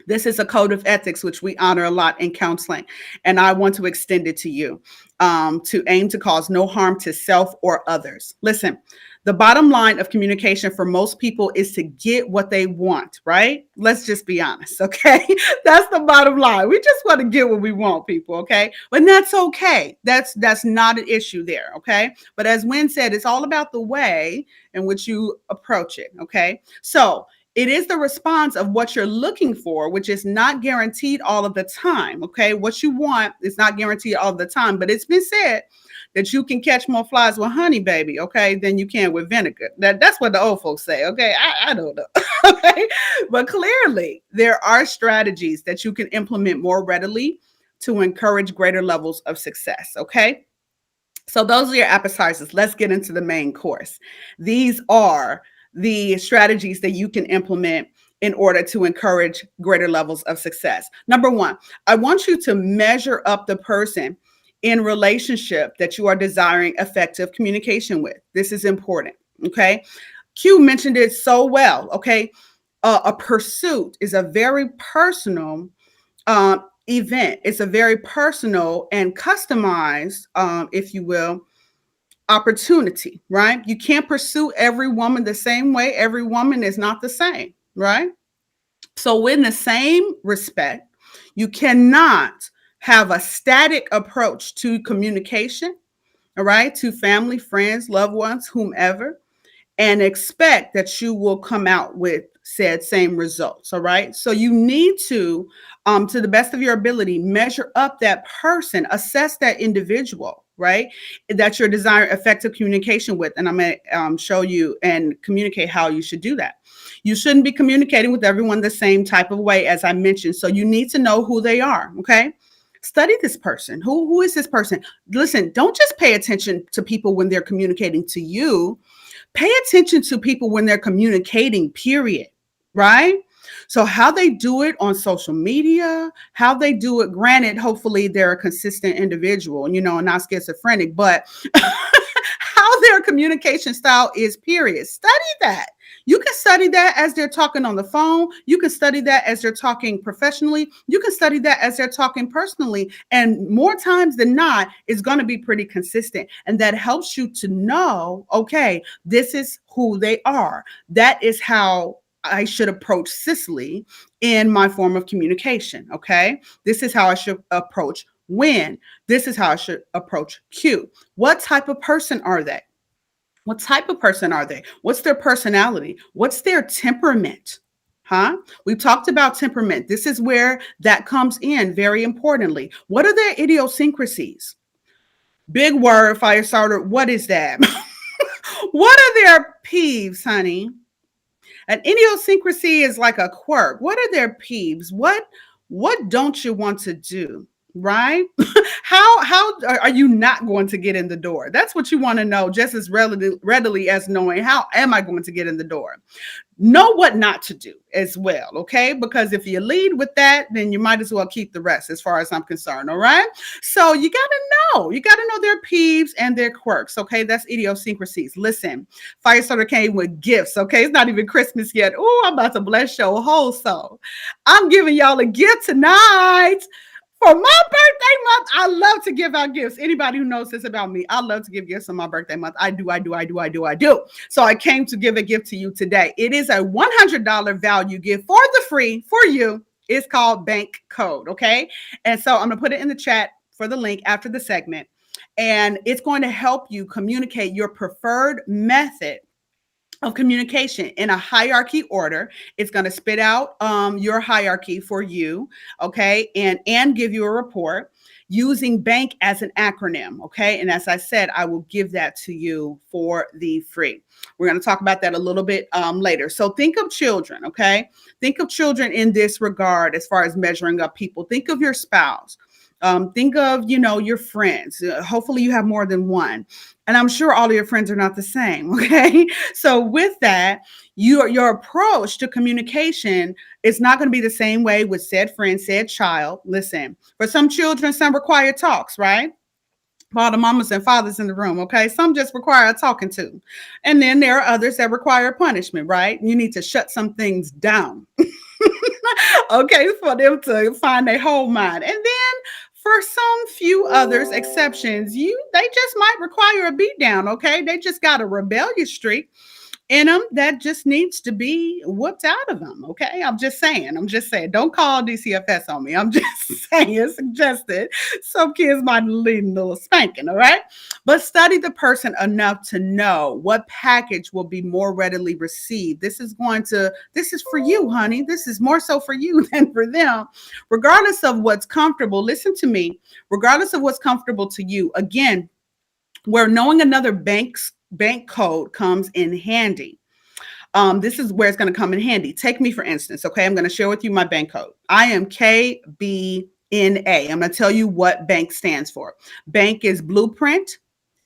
This is a code of ethics, which we honor a lot in counseling. And I want to extend it to you, to aim to cause no harm to self or others. Listen, the bottom line of communication for most people is to get what they want, right? Let's just be honest, okay? That's the bottom line. We just want to get what we want, people, okay? But that's okay. That's not an issue there, okay? But as Wynn said, it's all about the way in which you approach it, okay? So it is the response of what you're looking for, which is not guaranteed all of the time, okay? What you want is not guaranteed all the time, but it's been said that you can catch more flies with honey, baby, okay, than you can with vinegar. That's what the old folks say, okay? I don't know, okay? But clearly, there are strategies that you can implement more readily to encourage greater levels of success, okay? So those are your appetizers. Let's get into the main course. These are the strategies that you can implement in order to encourage greater levels of success. Number 1, I want you to measure up the person in relationship that you are desiring effective communication with. This is important, okay? Q mentioned it so well, okay? A pursuit is a very personal event. It's a very personal and customized, if you will, opportunity, right? You can't pursue every woman the same way. Every woman is not the same, right? So in the same respect, you cannot have a static approach to communication, all right, to family, friends, loved ones, whomever, and expect that you will come out with said same results. All right. So you need to the best of your ability, measure up that person, assess that individual, right? That you're desiring effective communication with. And I'm going to show you and communicate how you should do that. You shouldn't be communicating with everyone the same type of way, as I mentioned. So you need to know who they are. Okay. Study this person. Who is this person? Listen, don't just pay attention to people when they're communicating to you. Pay attention to people when they're communicating, period. Right? So, how they do it on social media, how they do it, granted, hopefully they're a consistent individual, and not schizophrenic, but how their communication style is, period. Study that. You can study that as they're talking on the phone. You can study that as they're talking professionally. You can study that as they're talking personally. And more times than not, it's going to be pretty consistent. And that helps you to know, okay, this is who they are. That is how I should approach Cicely in my form of communication. Okay. This is how I should approach Win. This is how I should approach Q. What type of person are they? What type of person are they? What's their personality? What's their temperament? Huh? We've talked about temperament. This is where that comes in very importantly. What are their idiosyncrasies? Big word, fire starter. What is that? What are their peeves, honey? An idiosyncrasy is like a quirk. What are their peeves? What don't you want to do? Right? How are you not going to get in the door? That's what you want to know just as readily as knowing how am I going to get in the door. Know what not to do as well, okay? Because if you lead with that, then you might as well keep the rest as far as I'm concerned, all right? So you got to know their peeves and their quirks, okay? That's idiosyncrasies. Listen, Firestarter came with gifts, okay? It's not even Christmas yet. Oh, I'm about to bless your whole soul. I'm giving y'all a gift tonight. For my birthday month, I love to give out gifts. Anybody who knows this about me, I love to give gifts on my birthday month. I do. So I came to give a gift to you today. It is a $100 value gift for the free for you. It's called Bank Code, okay? And so I'm going to put it in the chat for the link after the segment. And it's going to help you communicate your preferred method of communication in a hierarchy order. It's going to spit out your hierarchy for you, okay, and give you a report using BANK as an acronym, okay? And as I said, I will give that to you for the free. We're going to talk about that a little bit later. So think of children, okay? Think of children in this regard as far as measuring up people. Think of your spouse. Think of, your friends. Hopefully you have more than one. And I'm sure all of your friends are not the same. Okay. So with that, your approach to communication is not going to be the same way with said friend, said child. Listen, for some children, some require talks, right? All the mamas and fathers in the room, okay? Some just require talking to. And then there are others that require punishment, right? You need to shut some things down. Okay, for them to find their whole mind. And then for some few others, exceptions, they just might require a beat down, okay? They just got a rebellious streak in them that just needs to be whooped out of them, okay? I'm just saying. Don't call DCFS on me. I'm just saying, suggested some kids might need a little spanking, all right? But study the person enough to know what package will be more readily received. This is for you, honey. This is more so for you than for them. Regardless of what's comfortable, listen to me, regardless of what's comfortable to you, again, where knowing another bank code comes in handy. This is where it's going to come in handy. Take me, for instance, okay? I'm going to share with you my bank code. I am KBNA. I'm going to tell you what bank stands for. Bank is blueprint,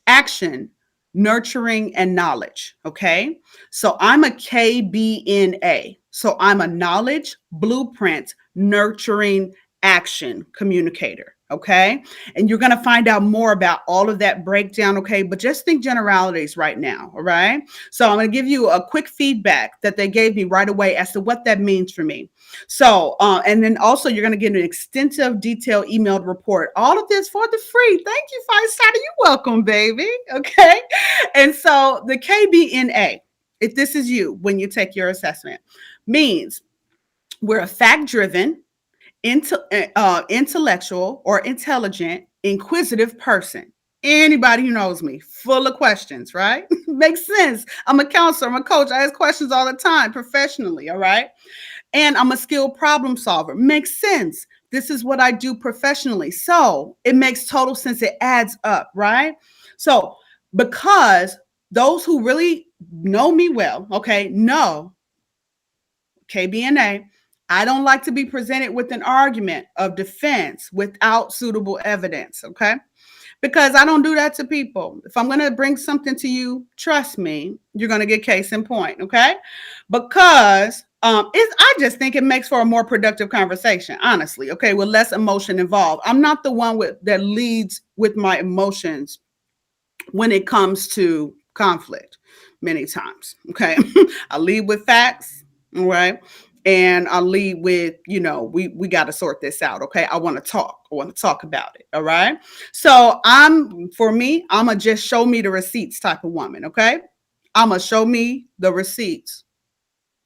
action, nurturing, and knowledge, okay? So I'm a KBNA. So I'm a knowledge, blueprint, nurturing, action communicator. Okay. And you're going to find out more about all of that breakdown. Okay. But just think generalities right now. All right. So I'm going to give you a quick feedback that they gave me right away as to what that means for me. So, and then also you're going to get an extensive, detailed emailed report. All of this for the free. Thank you, Firestarter. You're welcome, baby. Okay. And so the KBNA, if this is you when you take your assessment, means we're a fact-driven, intellectual or intelligent, inquisitive person. Anybody who knows me, full of questions, right? Makes sense. I'm a counselor, I'm a coach. I ask questions all the time professionally, all right? And I'm a skilled problem solver. Makes sense. This is what I do professionally. So it makes total sense. It adds up, right? So because those who really know me well, okay, know KBNA, I don't like to be presented with an argument of defense without suitable evidence, okay? Because I don't do that to people. If I'm going to bring something to you, trust me, you're going to get case in point, okay? Because I just think it makes for a more productive conversation, honestly, okay, with less emotion involved. I'm not the one that leads with my emotions when it comes to conflict many times, okay? I lead with facts, all right? And I lead with, we got to sort this out, okay? I want to talk. I want to talk about it, all right? So for me, I'm a just show me the receipts type of woman, okay? I'm a show me the receipts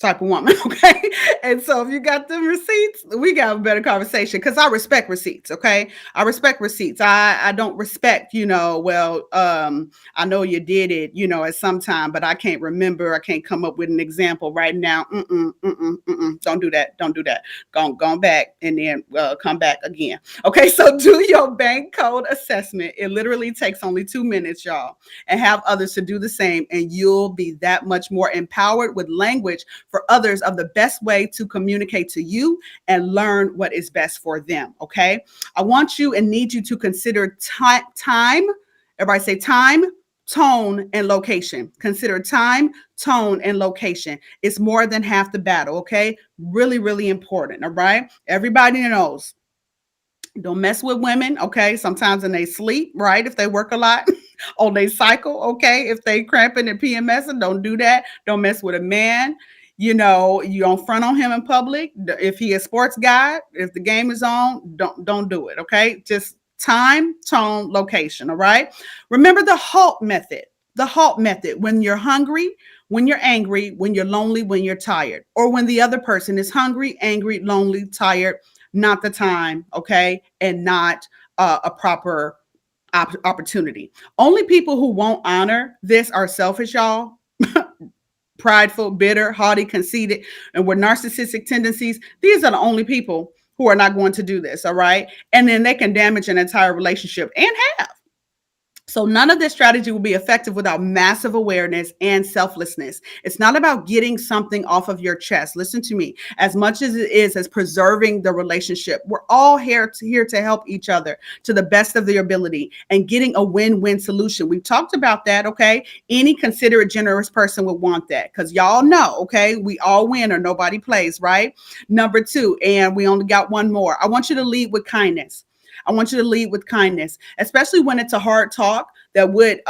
type of woman, okay? And so if you got them receipts, we got a better conversation because I respect receipts, okay? I respect receipts. I don't respect, I know you did it, at some time, but I can't remember. I can't come up with an example right now. Don't do that. Don't do that. Go back and then come back again. Okay, so do your bank code assessment. It literally takes only 2 minutes, y'all, and have others to do the same, and you'll be that much more empowered with language for others of the best way to communicate to you and learn what is best for them, okay? I want you and need you to consider time. Everybody say time, tone, and location. Consider time, tone, and location. It's more than half the battle, okay? Really, really important, all right? Everybody knows. Don't mess with women, okay? Sometimes when they sleep, right? If they work a lot on they cycle, okay? If they cramping and PMSing, don't do that. Don't mess with a man. You don't front on him in public. If he a sports guy, if the game is on, don't do it, okay? Just time, tone, location, all right? Remember the HALT method. The HALT method. When you're hungry, when you're angry, when you're lonely, when you're tired, or when the other person is hungry, angry, lonely, tired, not the time, okay? And not a proper opportunity. Only people who won't honor this are selfish, y'all. Prideful, bitter, haughty, conceited, and with narcissistic tendencies. These are the only people who are not going to do this, all right? And then they can damage an entire relationship and have. So none of this strategy will be effective without massive awareness and selflessness. It's not about getting something off of your chest. Listen to me. As much as it is as preserving the relationship, we're all here to help each other to the best of their ability and getting a win-win solution. We've talked about that, okay? Any considerate, generous person would want that because y'all know, okay? We all win or nobody plays, right? Number 2, and we only got one more. I want you to lead with kindness. I want you to lead with kindness, especially when it's a hard talk that would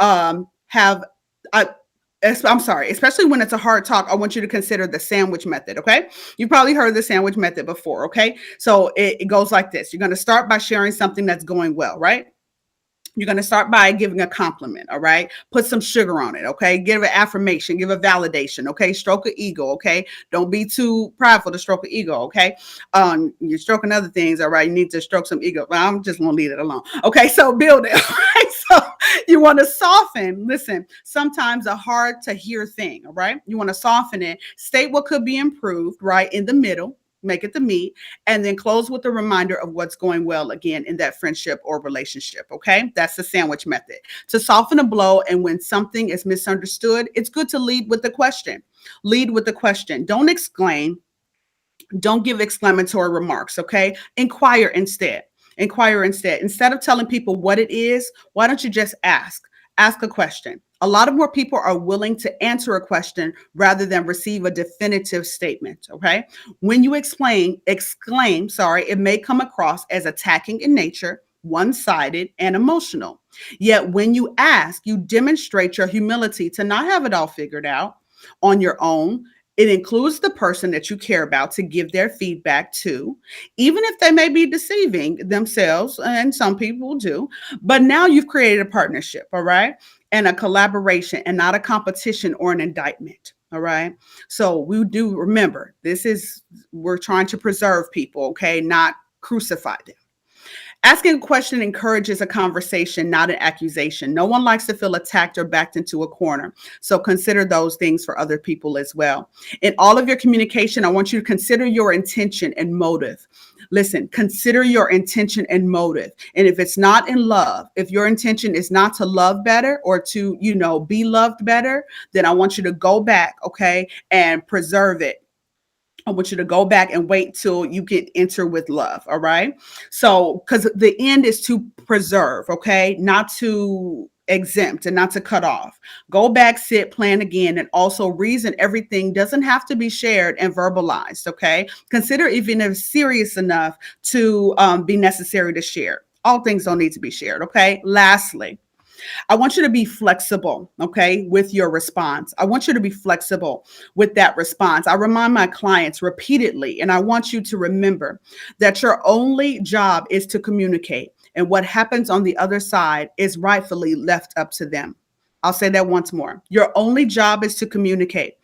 especially when it's a hard talk. I want you to consider the sandwich method, okay? You've probably heard the sandwich method before, okay? So it goes like this. You're going to start by sharing something that's going well, right? You're going to start by giving a compliment, all right? Put some sugar on it, okay? Give an affirmation, give a validation, okay? Stroke an ego, okay? Don't be too prideful to stroke an ego, okay? You're stroking other things, all right? You need to stroke some ego. Well, I'm just going to leave it alone. Okay, so build it, all right? So you want to soften. Listen, sometimes a hard to hear thing, all right? You want to soften it. State what could be improved, right? In the middle. Make it the meat, and then close with a reminder of what's going well again in that friendship or relationship, okay? That's the sandwich method. To soften a blow, and when something is misunderstood, it's good to lead with the question. Lead with the question. Don't exclaim. Don't give exclamatory remarks, okay? Inquire instead. Inquire instead. Instead of telling people what it is, why don't you just ask? Ask a question. A lot of more people are willing to answer a question rather than receive a definitive statement, okay? When you exclaim, it may come across as attacking in nature, one-sided, and emotional. Yet when you ask, you demonstrate your humility to not have it all figured out on your own. It includes the person that you care about to give their feedback to, even if they may be deceiving themselves, and some people do. But now you've created a partnership, all right? And a collaboration, and not a competition or an indictment, all right? So we do remember, we're trying to preserve people, okay? Not crucify them. Asking a question encourages a conversation, not an accusation. No one likes to feel attacked or backed into a corner. So consider those things for other people as well. In all of your communication, I want you to consider your intention and motive. Listen, consider your intention and motive. And if it's not in love, if your intention is not to love better or to, be loved better, then I want you to go back, okay, and preserve it. I want you to go back and wait till you get enter with love. All right. So, because the end is to preserve, okay, not to exempt and not to cut off. Go back, sit, plan again, and also reason. Everything doesn't have to be shared and verbalized. Okay. Consider even if serious enough to be necessary to share. All things don't need to be shared. Okay. Lastly, I want you to be flexible, okay, with your response. I want you to be flexible with that response. I remind my clients repeatedly, and I want you to remember that your only job is to communicate, and what happens on the other side is rightfully left up to them. I'll say that once more. Your only job is to communicate,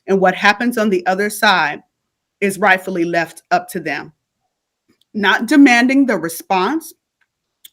and what happens on the other side is rightfully left up to them. Not demanding the response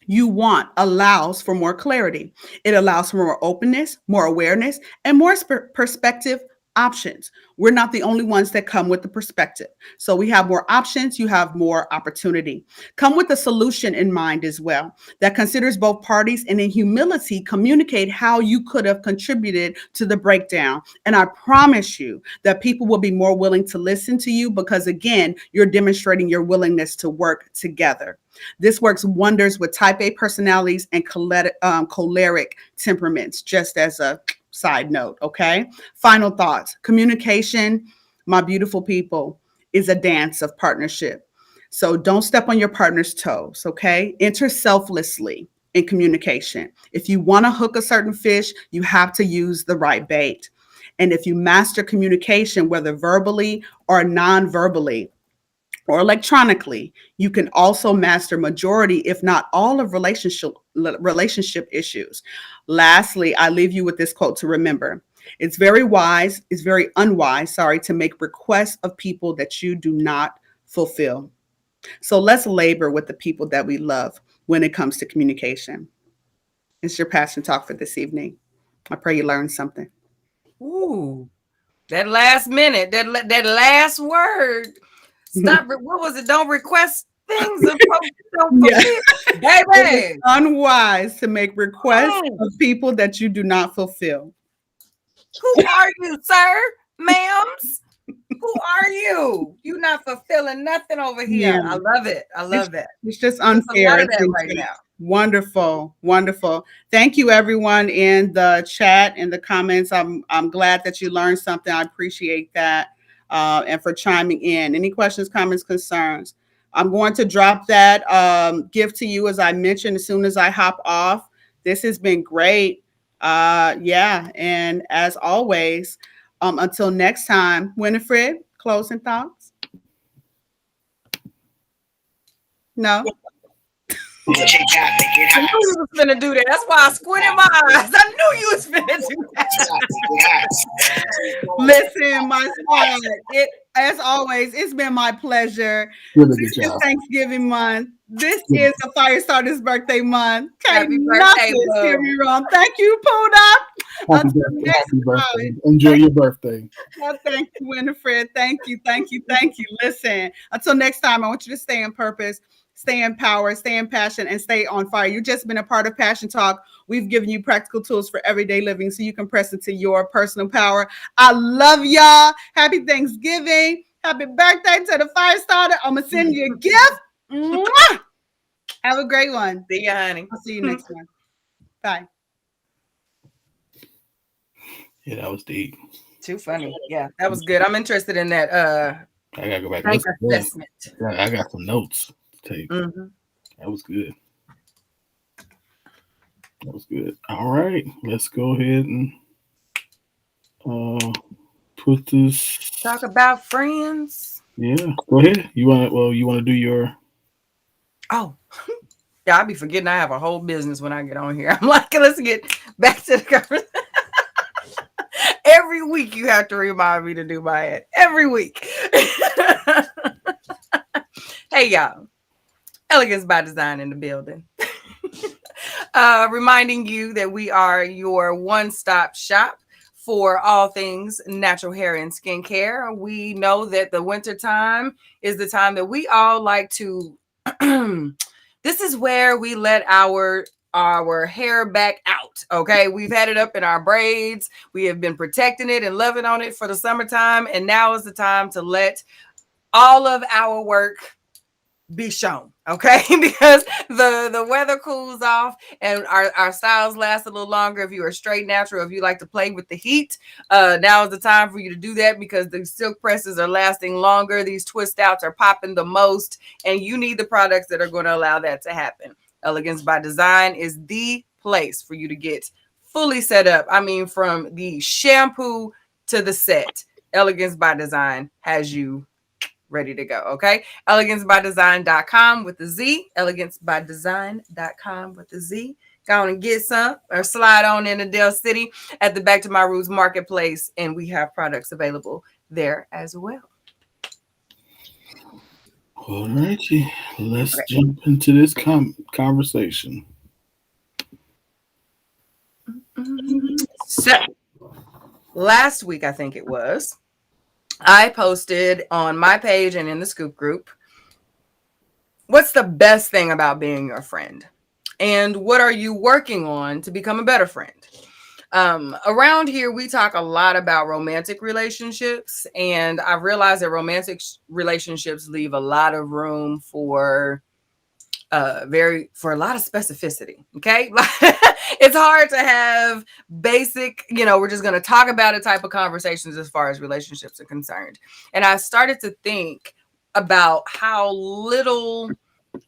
you want allows for more clarity. It allows for more openness, more awareness, and more perspective options. We're not the only ones that come with the perspective. So we have more options, you have more opportunity. Come with a solution in mind as well that considers both parties and in humility communicate how you could have contributed to the breakdown. And I promise you that people will be more willing to listen to you because, again, you're demonstrating your willingness to work together. This works wonders with type A personalities and choleric temperaments, just as a side note, okay? Final thoughts. Communication, my beautiful people, is a dance of partnership. So don't step on your partner's toes, okay? Enter selflessly in communication. If you want to hook a certain fish, you have to use the right bait. And if you master communication, whether verbally or non-verbally, or electronically, you can also master majority, if not all of relationship issues. Lastly, I leave you with this quote to remember. It's very unwise, to make requests of people that you do not fulfill. So let's labor with the people that we love when it comes to communication. It's your passion talk for this evening. I pray you learned something. Ooh, that last minute, that last word. Stop. What was it? Don't request things. Don't fulfill. Yeah. Baby. Unwise to make requests of people that you do not fulfill. Who are you, sir? Ma'ams? Who are you? You're not fulfilling nothing over here. Yeah. I love it. I love it. It's just unfair. Right now. Wonderful. Thank you, everyone in the chat and the comments. I'm glad that you learned something. I appreciate that. And for chiming in. Any questions, comments, concerns? I'm going to drop that gift to you, as I mentioned, as soon as I hop off. This has been great. And as always, until next time, Winifred, closing thoughts? No? I knew you was finna do that. That's why I squinted my eyes. I knew you was finna do that. Listen, my squad, as always, it's been my pleasure. Really good job. Thanksgiving month. This is the Firestarter's birthday month. Happy birthday, steer me wrong. Thank you, Puda. Happy birthday. Enjoy your birthday. Well, thank you, Winifred. Thank you. Listen, until next time, I want you to stay in purpose, stay in power, stay in passion, and stay on fire. You've just been a part of Passion Talk. We've given you practical tools for everyday living so you can press into your personal power. I love y'all. Happy Thanksgiving. Happy birthday to the Firestarter. I'm going to send you a gift. Mwah! Have a great one. See you, honey. I'll see you next one. Bye. Yeah, that was deep. Too funny. Yeah, that was good. I'm interested in that. I gotta go back. Assessment. Yeah, I got some notes to take. Mm-hmm. That was good. All right, let's go ahead and put this. Talk about friends. Yeah, go ahead. You want to do your. Oh, yeah, I'll be forgetting I have a whole business when I get on here. I'm like, let's get back to the conversation. Every week you have to remind me to do my ad. Every week. Hey, y'all. Elegance by Design in the building. Reminding you that we are your one-stop shop for all things natural hair and skincare. We know that the winter time is the time that we all like to this is where we let our hair back out. Okay, we've had it up in our braids, we have been protecting it and loving on it for the summertime, and now is the time to let all of our work be shown, okay? Because the weather cools off and our styles last a little longer. If you are straight natural, if you like to play with the heat, now is the time for you to do that, because the silk presses are lasting longer, these twist outs are popping the most, and you need the products that are going to allow that to happen. Elegance by Design is the place for you to get fully set up. I mean, from the shampoo to the set, Elegance by Design has you ready to go. Okay. Elegancebydesign.com with the Z. Elegancebydesign.com with the Z. Go on and get some, or slide on into Dell City at the Back to My Roots Marketplace, and we have products available there as well. All righty. Let's jump into this conversation. So, last week, I think it was, I posted on my page and in the Scoop group, what's the best thing about being your friend? And what are you working on to become a better friend? Around here, we talk a lot about romantic relationships, and I realize that romantic relationships leave a lot of room for a lot of specificity. Okay. It's hard to have basic, we're just going to talk about it type of conversations as far as relationships are concerned. And I started to think about how little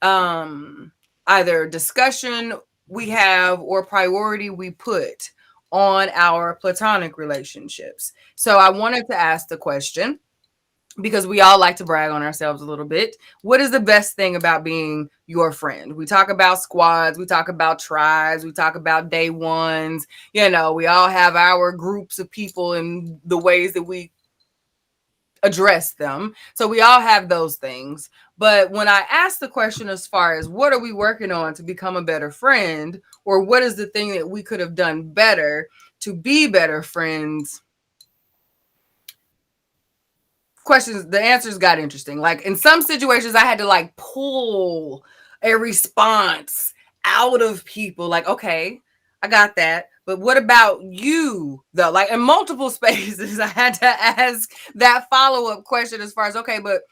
either discussion we have or priority we put on our platonic relationships. So I wanted to ask the question, because we all like to brag on ourselves a little bit. What is the best thing about being your friend? We talk about squads, we talk about tribes, we talk about day ones. We all have our groups of people and the ways that we address them. So we all have those things. But when I ask the question as far as what are we working on to become a better friend, or what is the thing that we could have done better to be better friends, the answers got interesting. Like, in some situations, I had to pull a response out of people. Like, okay, I got that. But what about you, though? Like, in multiple spaces, I had to ask that follow-up question as far as, okay, but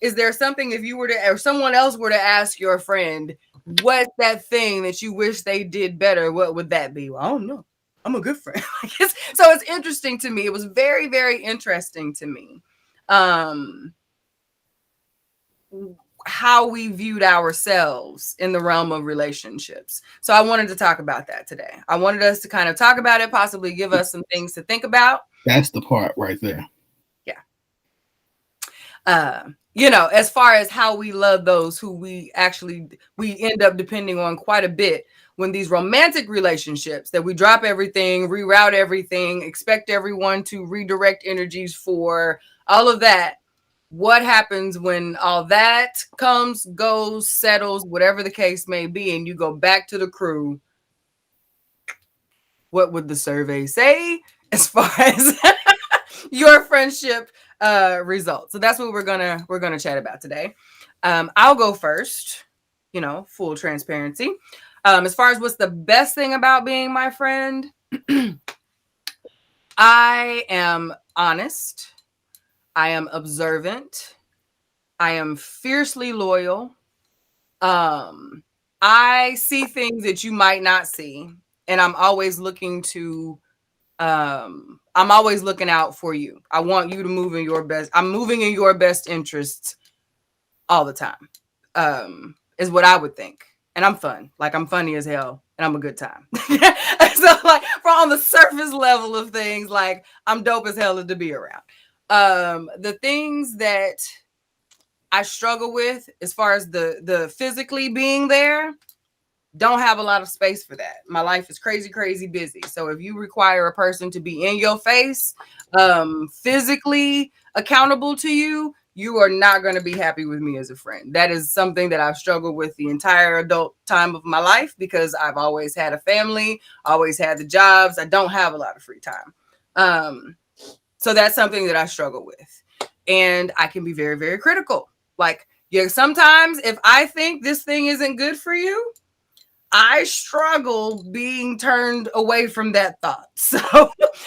is there something, if you were to, or someone else were to ask your friend, what's that thing that you wish they did better? What would that be? Well, I don't know. I'm a good friend. So it's interesting to me. It was very, very interesting to me. How we viewed ourselves in the realm of relationships. So I wanted to talk about that today. I wanted us to kind of talk about it, possibly give us some things to think about. That's the part right there. Yeah. As far as how we love those who we end up depending on quite a bit when these romantic relationships that we drop everything, reroute everything, expect everyone to redirect energies for all of that. What happens when all that comes, goes, settles, whatever the case may be, and you go back to the crew? What would the survey say as far as your friendship results? So that's what we're gonna chat about today. I'll go first. Full transparency. As far as what's the best thing about being my friend, I am honest. I am observant. I am fiercely loyal. I see things that you might not see, and I'm always looking out for you. I want you to move in your best. I'm moving in your best interests all the time, is what I would think. And I'm fun. Like, I'm funny as hell, and I'm a good time. So, from on the surface level of things, I'm dope as hell to be around. The things that I struggle with as far as the physically being there, don't have a lot of space for that. My life is crazy, crazy busy. So if you require a person to be in your face, physically accountable to you, you are not going to be happy with me as a friend. That is something that I've struggled with the entire adult time of my life because I've always had a family, always had the jobs. I don't have a lot of free time. So that's something that I struggle with. And I can be very, very critical. Like, yeah, sometimes if I think this thing isn't good for you, I struggle being turned away from that thought. So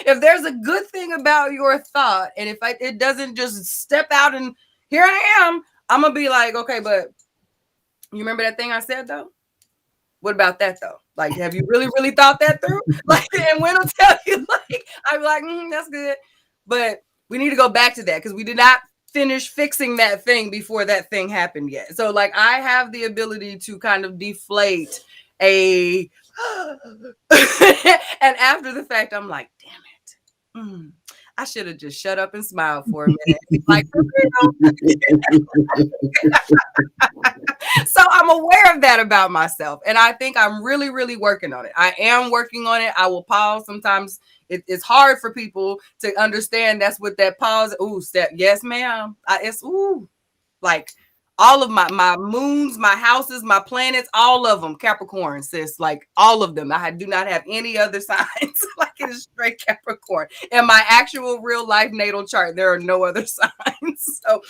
if there's a good thing about your thought, and if it doesn't just step out and here I am, I'm gonna be like, okay, but you remember that thing I said though? What about that though? Like, have you really, really thought that through? Like, and when I'll tell you, like, I'm like, that's good. But we need to go back to that because we did not finish fixing that thing before that thing happened yet. So, like, I have the ability to kind of deflate a and after the fact, I'm like, damn it. I should have just shut up and smiled for a minute. Like, so I'm aware of that about myself. And I think I'm really, really working on it. I am working on it. I will pause. Sometimes it's hard for people to understand that's what that pause. Ooh, step. Yes, ma'am. It's like all of my moons, my houses, my planets, all of them Capricorn, sis. Like all of them. I do not have any other signs. Like it is straight Capricorn. In my actual real life natal chart, there are no other signs. So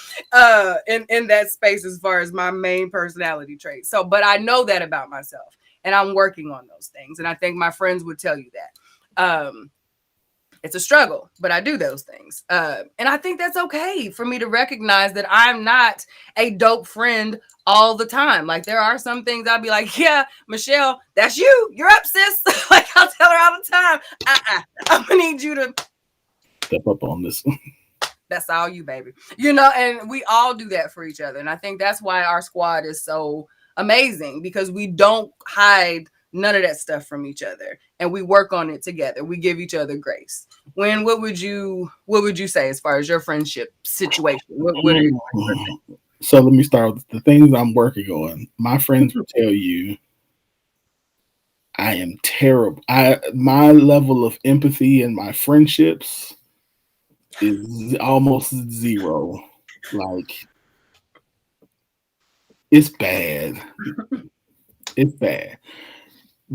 in that space as far as my main personality traits. So, but I know that about myself and I'm working on those things. And I think my friends would tell you that. It's a struggle, but I do those things. And I think that's okay for me to recognize that I'm not a dope friend all the time. Like there are some things I'll be like, yeah, Michelle, that's you. You're up, sis. Like I'll tell her all the time. I'm gonna need you to step up on this. That's all you, baby. You know, and we all do that for each other. And I think that's why our squad is so amazing because we don't hide none of that stuff from each other and we work on it together. We give each other grace. What would you say as far as your friendship situation? What are you So let me start with the things I'm working on. My friends will tell you I am terrible. My level of empathy in my friendships is almost zero. Like it's bad. It's bad.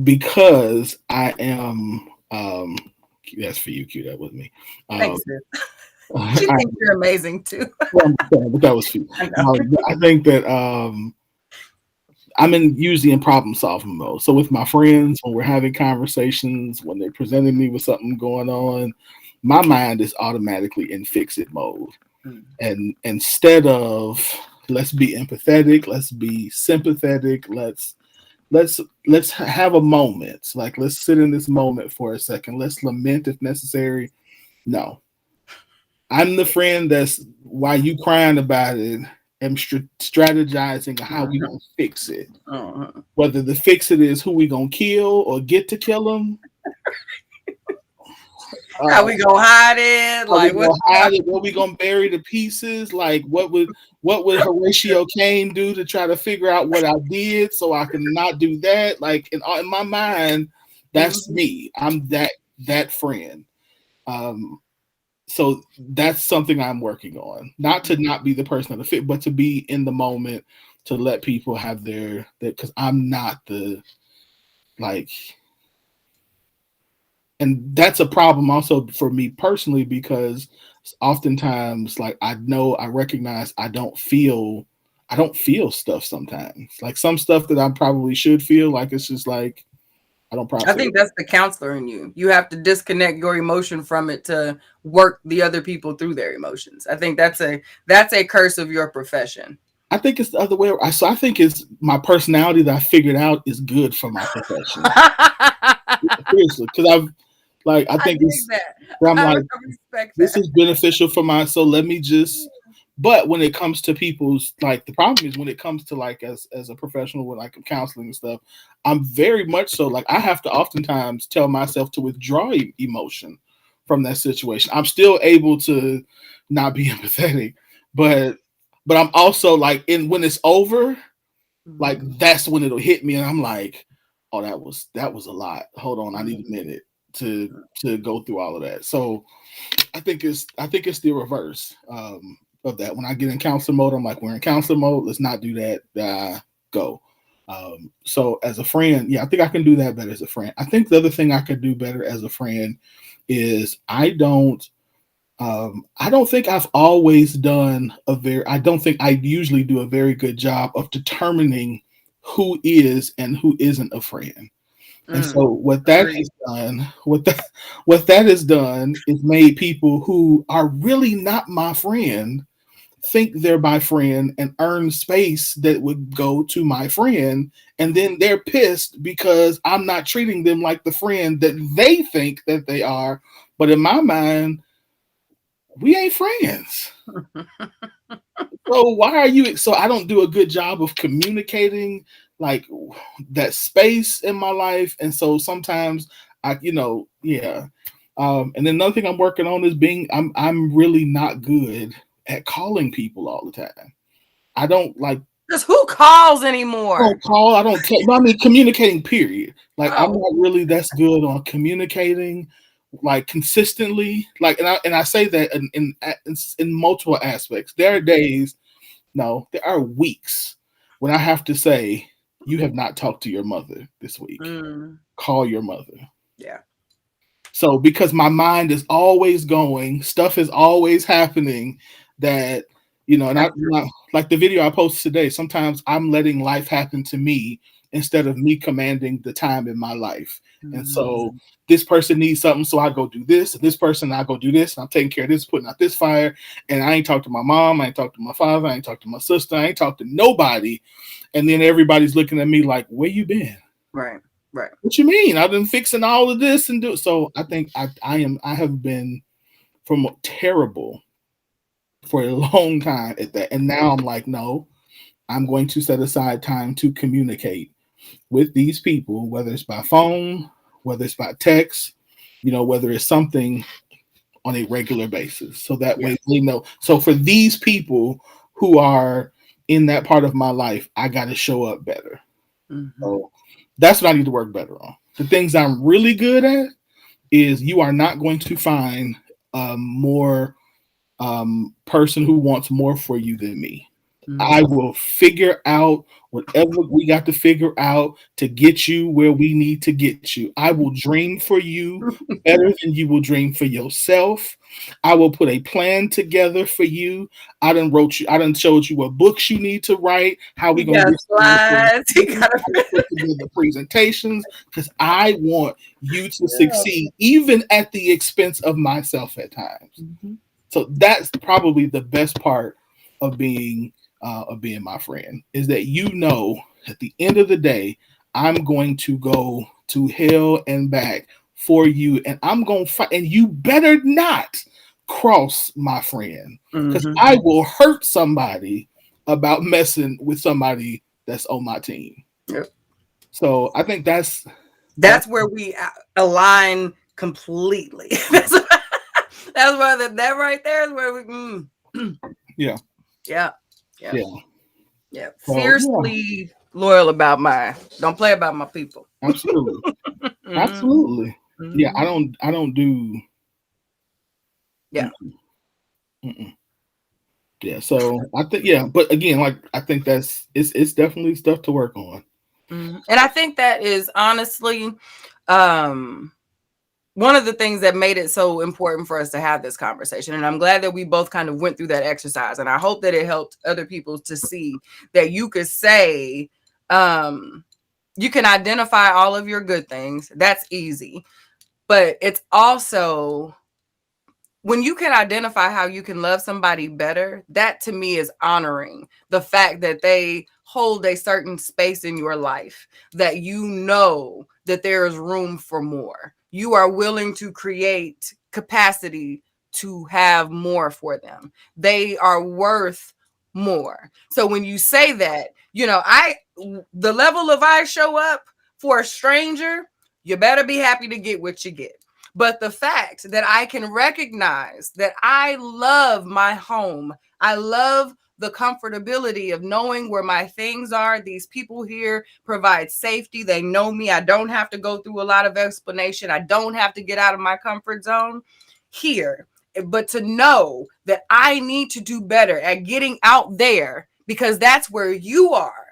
Because I am that's for you, Q. That was me. Thanks, she thinks you're amazing too. But that was for you. I think that I'm usually in problem solving mode. So with my friends, when we're having conversations, when they're presenting me with something going on, my mind is automatically in fix it mode. And instead of let's be empathetic, let's be sympathetic, let's have a moment. Like let's sit in this moment for a second. Let's lament if necessary. No. I'm the friend that's while you crying about it, am strategizing how we gonna fix it. Whether the fix it is who we gonna kill or get to kill them. How we gonna hide it? Like what we gonna bury the pieces? Like what would Horatio Caine do to try to figure out what I did so I can not do that? Like in my mind, that's me. I'm that friend. So that's something I'm working on. Not to not be the person that fit, but to be in the moment to let people have that because I'm not the like. And that's a problem also for me personally because oftentimes like I recognize I don't feel stuff sometimes. Like some stuff that I probably should feel, like it's just like I think that's the counselor in you. You have to disconnect your emotion from it to work the other people through their emotions. I think that's a curse of your profession. I think it's the other way. So I think it's my personality that I figured out is good for my profession. Seriously, because I think I'm like, this is beneficial for so let me just. But when it comes to people's like the problem is when it comes to like as a professional with like counseling and stuff, I'm very much so like I have to oftentimes tell myself to withdraw emotion from that situation. I'm still able to not be empathetic, but I'm also like when it's over, like that's when it'll hit me and I'm like, oh that was a lot. Hold on, I need a minute to go through all of that. So I think it's the reverse. of that. When I get in counselor mode, I'm like, we're in counselor mode. Let's not do that. Go. So as a friend, yeah, I think I can do that better as a friend. I think the other thing I could do better as a friend is I don't think I've always done I don't think I usually do a very good job of determining who is and who isn't a friend. And so what that has done, what that has done is made people who are really not my friend think they're my friend and earn space that would go to my friend. And then they're pissed because I'm not treating them like the friend that they think that they are. But in my mind, we ain't friends. So why are you? So I don't do a good job of communicating like that space in my life. And so sometimes yeah. And then another thing I'm working on is I'm really not good at calling people all the time. I don't like Because who calls anymore? I don't call, I don't text. I mean, communicating, period. Like I'm not really that's good on communicating like consistently. Like, and I say that in multiple aspects. There are days, no, there are weeks when I have to say, you have not talked to your mother this week. Call your mother. Yeah. So because my mind is always going, stuff is always happening that, and I like the video I posted today, sometimes I'm letting life happen to me instead of me commanding the time in my life. And so this person needs something, so I go do this, and this person, I go do this, and I'm taking care of this, putting out this fire, and I ain't talked to my mom, I ain't talked to my father, I ain't talked to my sister, I ain't talked to nobody. And then everybody's looking at me like, where you been? Right. What you mean? I've been fixing all of this and do so. I think I have been terrible for a long time at that. And now I'm like, no, I'm going to set aside time to communicate with these people, whether it's by phone, whether it's by text, whether it's something on a regular basis. So that way they know. So for these people who are in that part of my life, I got to show up better. So that's what I need to work better on. The things I'm really good at is you are not going to find more person who wants more for you than me. I will figure out whatever we got to figure out to get you where we need to get you. I will dream for you better than you will dream for yourself. I will put a plan together for you. I done showed you what books you need to write, how we going to get slides. the presentations, because I want you to succeed even at the expense of myself at times. So that's probably the best part of being my friend, is that at the end of the day, I'm going to go to hell and back for you, and I'm going to fight, and you better not cross my friend, because I will hurt somebody about messing with somebody that's on my team. Yep. So I think that's where we align completely. That's where that right there is where we yeah. Fiercely loyal about mine. Don't play about my people. Absolutely. Absolutely. Yeah, I don't do. Yeah. Yeah, so I think but again, like I think it's definitely stuff to work on. And I think that is honestly one of the things that made it so important for us to have this conversation. And I'm glad that we both kind of went through that exercise. And I hope that it helped other people to see that you could say, you can identify all of your good things. That's easy. But it's also when you can identify how you can love somebody better, that to me is honoring the fact that they hold a certain space in your life, that that there is room for more. You are willing to create capacity to have more for them. They are worth more. So when you say that, the level of I show up for a stranger, you better be happy to get what you get. But the fact that I can recognize that I love my home, I love the comfortability of knowing where my things are. These people here provide safety. They know me. I don't have to go through a lot of explanation. I don't have to get out of my comfort zone. Here, but to know that I need to do better at getting out there, because that's where you are,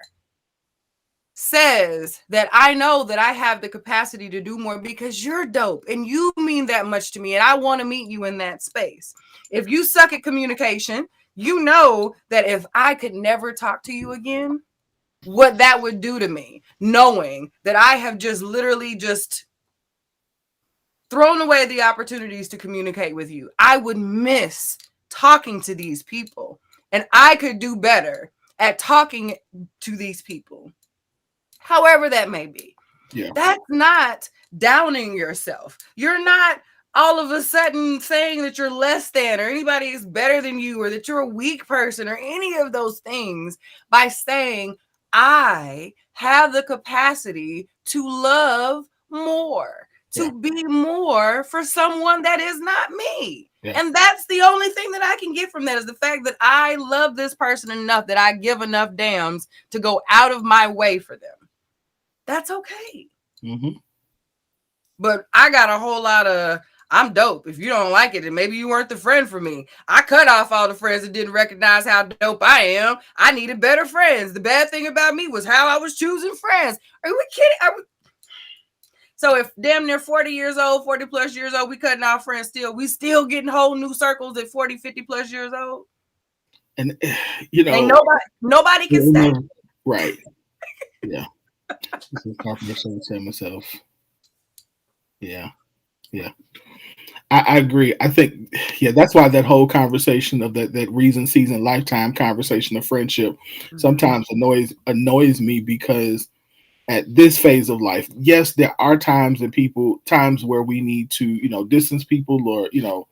says that I know that I have the capacity to do more because you're dope and you mean that much to me, and I want to meet you in that space. If you suck at communication, you know that if I could never talk to you again, what that would do to me, knowing that I have just literally just thrown away the opportunities to communicate with you. I would miss talking to these people, and I could do better at talking to these people, however that may be. Yeah. That's not downing yourself. You're not all of a sudden saying that you're less than, or anybody is better than you, or that you're a weak person, or any of those things, by saying, I have the capacity to love more, to be more for someone that is not me. Yeah. And that's the only thing that I can get from that, is the fact that I love this person enough that I give enough damns to go out of my way for them. That's okay. Mm-hmm. But I got a whole lot of, I'm dope. If you don't like it, then maybe you weren't the friend for me. I cut off all the friends that didn't recognize how dope I am. I needed better friends. The bad thing about me was how I was choosing friends. Are we kidding? So if damn near 40 years old, 40 plus years old, we cutting off friends still, we still getting whole new circles at 40, 50 plus years old. And, you know, ain't nobody can stay. Right. Yeah. This is a conversation I said myself. Yeah. Yeah. I agree. I think, yeah, that's why that whole conversation of that reason, season, lifetime conversation of friendship sometimes annoys me, because at this phase of life, yes, there are times where we need to, you know, distance people, or, you know,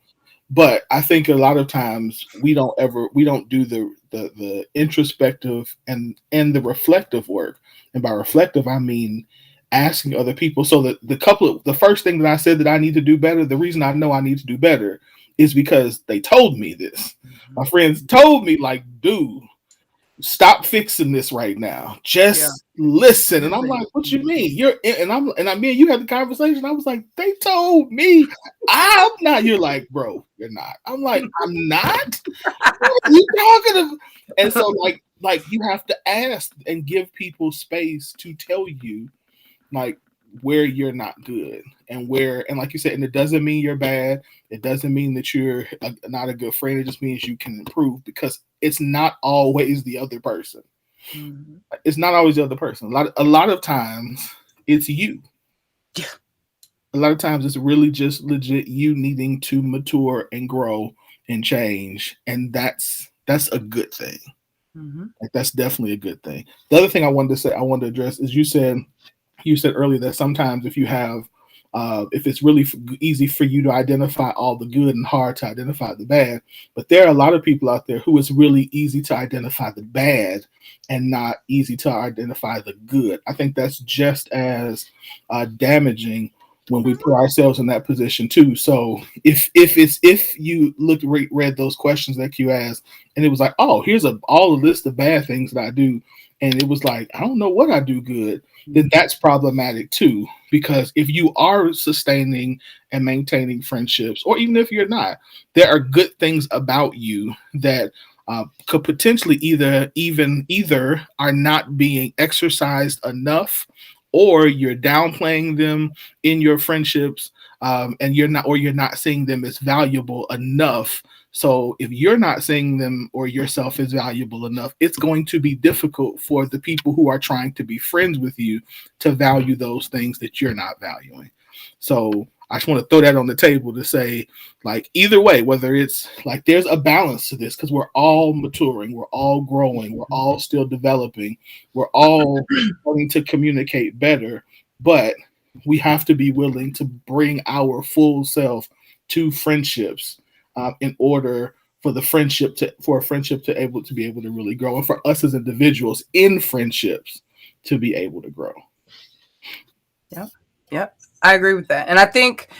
but I think a lot of times we don't do the introspective and the reflective work. And by reflective, I mean asking other people. So the first thing that I said that I need to do better, the reason I know I need to do better is because they told me this. My friends told me, like, dude, stop fixing this right now. Just listen. And I'm like, what you mean? Me and you had the conversation. I was like, they told me I'm not. You're like, bro, you're not. I'm like, I'm not. What are you talking about? And so like you have to ask and give people space to tell you, like, where you're not good, and like you said, and it doesn't mean you're bad. It doesn't mean that you're not a good friend. It just means you can improve, because it's not always the other person. Mm-hmm. It's not always the other person. A lot of times it's you. Yeah. A lot of times it's really just legit you needing to mature and grow and change, and that's a good thing. Mm-hmm. Like, that's definitely a good thing. The other thing I wanted to address is you said earlier that sometimes if you have, if it's really easy for you to identify all the good and hard to identify the bad, but there are a lot of people out there who it's really easy to identify the bad and not easy to identify the good. I think that's just as damaging when we put ourselves in that position too. So if you read those questions that you asked, and it was like, oh, here's all a list of bad things that I do, and it was like, I don't know what I do good, then that's problematic too. Because if you are sustaining and maintaining friendships, or even if you're not, there are good things about you that could potentially either are not being exercised enough, or you're downplaying them in your friendships, and you're not seeing them as valuable enough. So if you're not seeing them or yourself as valuable enough, it's going to be difficult for the people who are trying to be friends with you to value those things that you're not valuing. So I just want to throw that on the table to say, like, either way, whether it's like, there's a balance to this, because we're all maturing, we're all growing, we're all still developing, we're all starting to communicate better, but we have to be willing to bring our full self to friendships in order for a friendship to be able to really grow, and for us as individuals in friendships to be able to grow. Yep. I agree with that. And I think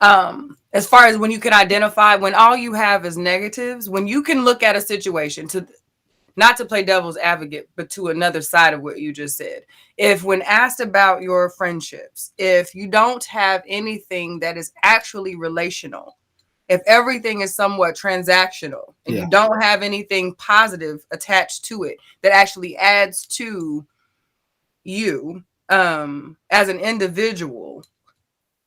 as far as when you can identify, when all you have is negatives, when you can look at a situation, to not to play devil's advocate, but to another side of what you just said. If when asked about your friendships, if you don't have anything that is actually relational, if everything is somewhat transactional and you don't have anything positive attached to it that actually adds to you as an individual,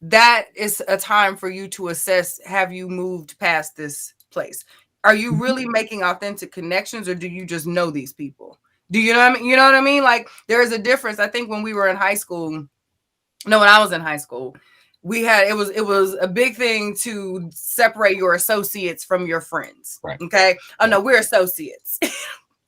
that is a time for you to assess, have you moved past this place? Are you really making authentic connections, or do you just know these people? Do you know what I mean? You know what I mean? Like, there is a difference. I think when we were in high school, no, when I was in high school, we had it was a big thing to separate your associates from your friends. Right. Okay. Oh no, we're associates.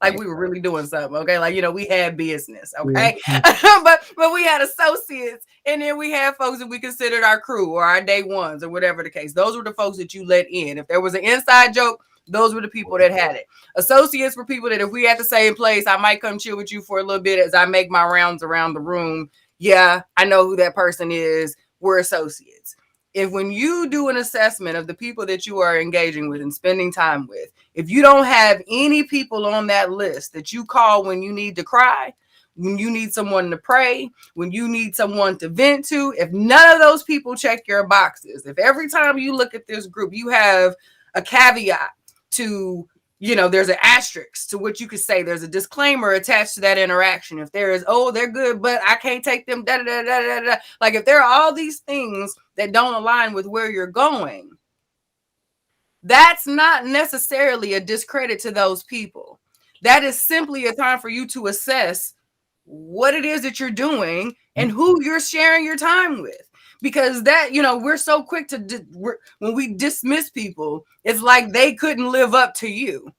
Like, Right. we were really doing something. Okay. Like, you know, we had business. Okay. Mhm. but we had associates, and then we had folks that we considered our crew or our day ones or whatever the case. Those were the folks that you let in. If there was an inside joke, those were the people that had it. Associates were people that if we at the same place, I might come chill with you for a little bit as I make my rounds around the room. Yeah, I know who that person is. We're associates. If when you do an assessment of the people that you are engaging with and spending time with, if you don't have any people on that list that you call when you need to cry, when you need someone to pray, when you need someone to vent to, if none of those people check your boxes, if every time you look at this group, you have a caveat to, you know, there's an asterisk to what you could say, there's a disclaimer attached to that interaction. If there is, oh, they're good, but I can't take them, da, da, da, da, da. Like, if there are all these things that don't align with where you're going, that's not necessarily a discredit to those people. That is simply a time for you to assess what it is that you're doing and who you're sharing your time with. Because that, you know, we're so quick to when we dismiss people, it's like they couldn't live up to you.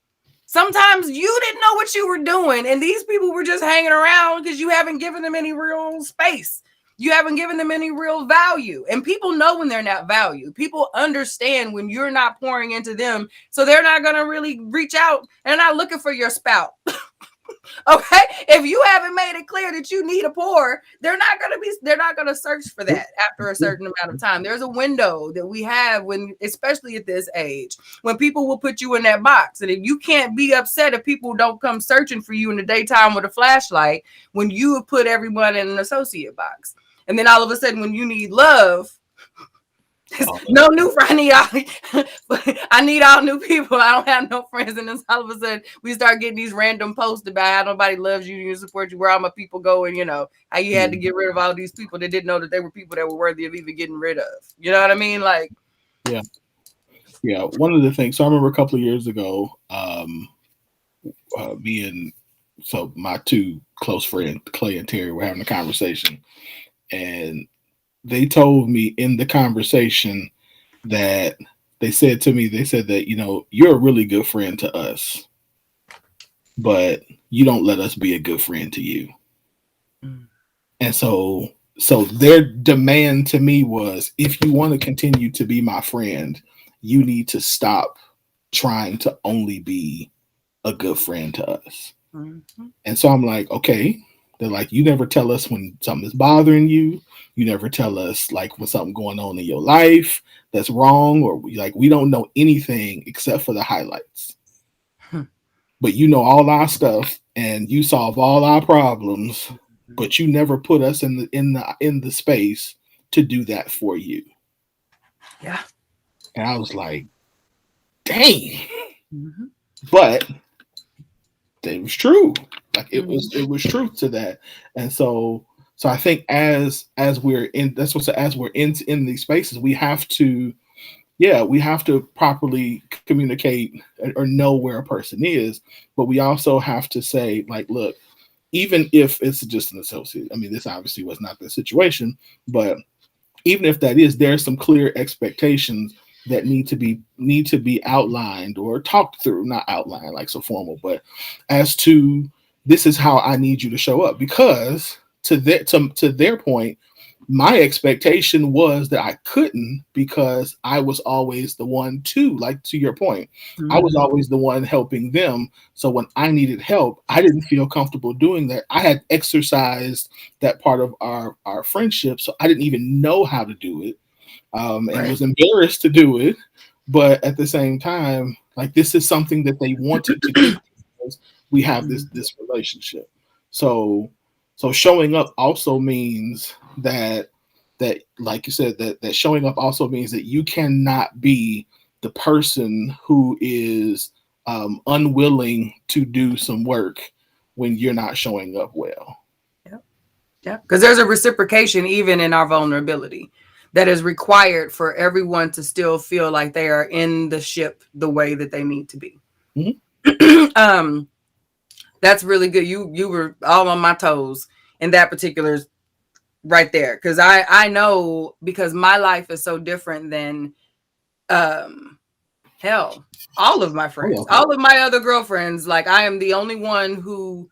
Sometimes you didn't know what you were doing, and these people were just hanging around because you haven't given them any real space. You haven't given them any real value. And people know when they're not valued. People understand when you're not pouring into them. So they're not going to really reach out and not looking for your spout. Okay. If you haven't made it clear that you need a pour, they're not going to search for that after a certain amount of time. There's a window that we have when, especially at this age, when people will put you in that box. And if you can't be upset if people don't come searching for you in the daytime with a flashlight, when you have put everyone in an associate box. And then all of a sudden, when you need love, no new friend. I need all new people. I don't have no friends. And then all of a sudden, we start getting these random posts about how nobody loves you, you support you, where all my people go, and you know how you had to get rid of all these people that didn't know that they were people that were worthy of even getting rid of. You know what I mean? Like, yeah. One of the things. So I remember a couple of years ago, me and my two close friends, Clay and Terry, were having a conversation, and they told me in the conversation that they said that, you know, you're a really good friend to us, but you don't let us be a good friend to you. And so their demand to me was, if you want to continue to be my friend, you need to stop trying to only be a good friend to us. Mm-hmm. And so I'm like, okay. They're like, you never tell us when something is bothering you. You never tell us like when something going on in your life that's wrong, or like we don't know anything except for the highlights. But you know all our stuff and you solve all our problems, but you never put us in the space to do that for you. Yeah. And I was like, dang. Mm-hmm. But it was true. Like it was truth to that. And so I think as we're in these spaces, we have to properly communicate or know where a person is, but we also have to say, like, look, even if it's just an associate, I mean, this obviously was not the situation, but even if that is, there's some clear expectations that need to be outlined or talked through, not outlined like so formal, but as to, this is how I need you to show up. Because to their point, my expectation was that I couldn't, because I was always the one to your point, I was always the one helping them. So when I needed help, I didn't feel comfortable doing that. I had exercised that part of our friendship, so I didn't even know how to do it. And was embarrassed to do it, but at the same time, like, this is something that they wanted to do because we have this relationship. So showing up also means that like you said, that showing up also means that you cannot be the person who is unwilling to do some work when you're not showing up well. Yeah, because there's a reciprocation even in our vulnerability that is required for everyone to still feel like they are in the ship the way that they need to be. Mm-hmm. That's really good. You were all on my toes in that particular right there, because I know, because my life is so different than hell, all of my friends, all of my other girlfriends. Like, I am the only one who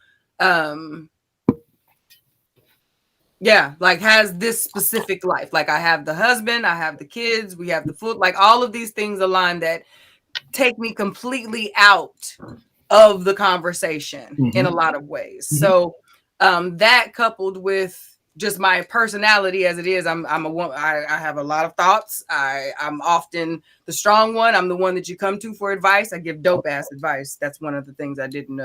like has this specific life. Like, I have the husband, I have the kids, we have the food, like all of these things align that take me completely out of the conversation in a lot of ways. So that coupled with just my personality as it is, I'm a woman. I have a lot of thoughts. I'm often the strong one. I'm the one that you come to for advice. I give dope ass advice. That's one of the things I didn't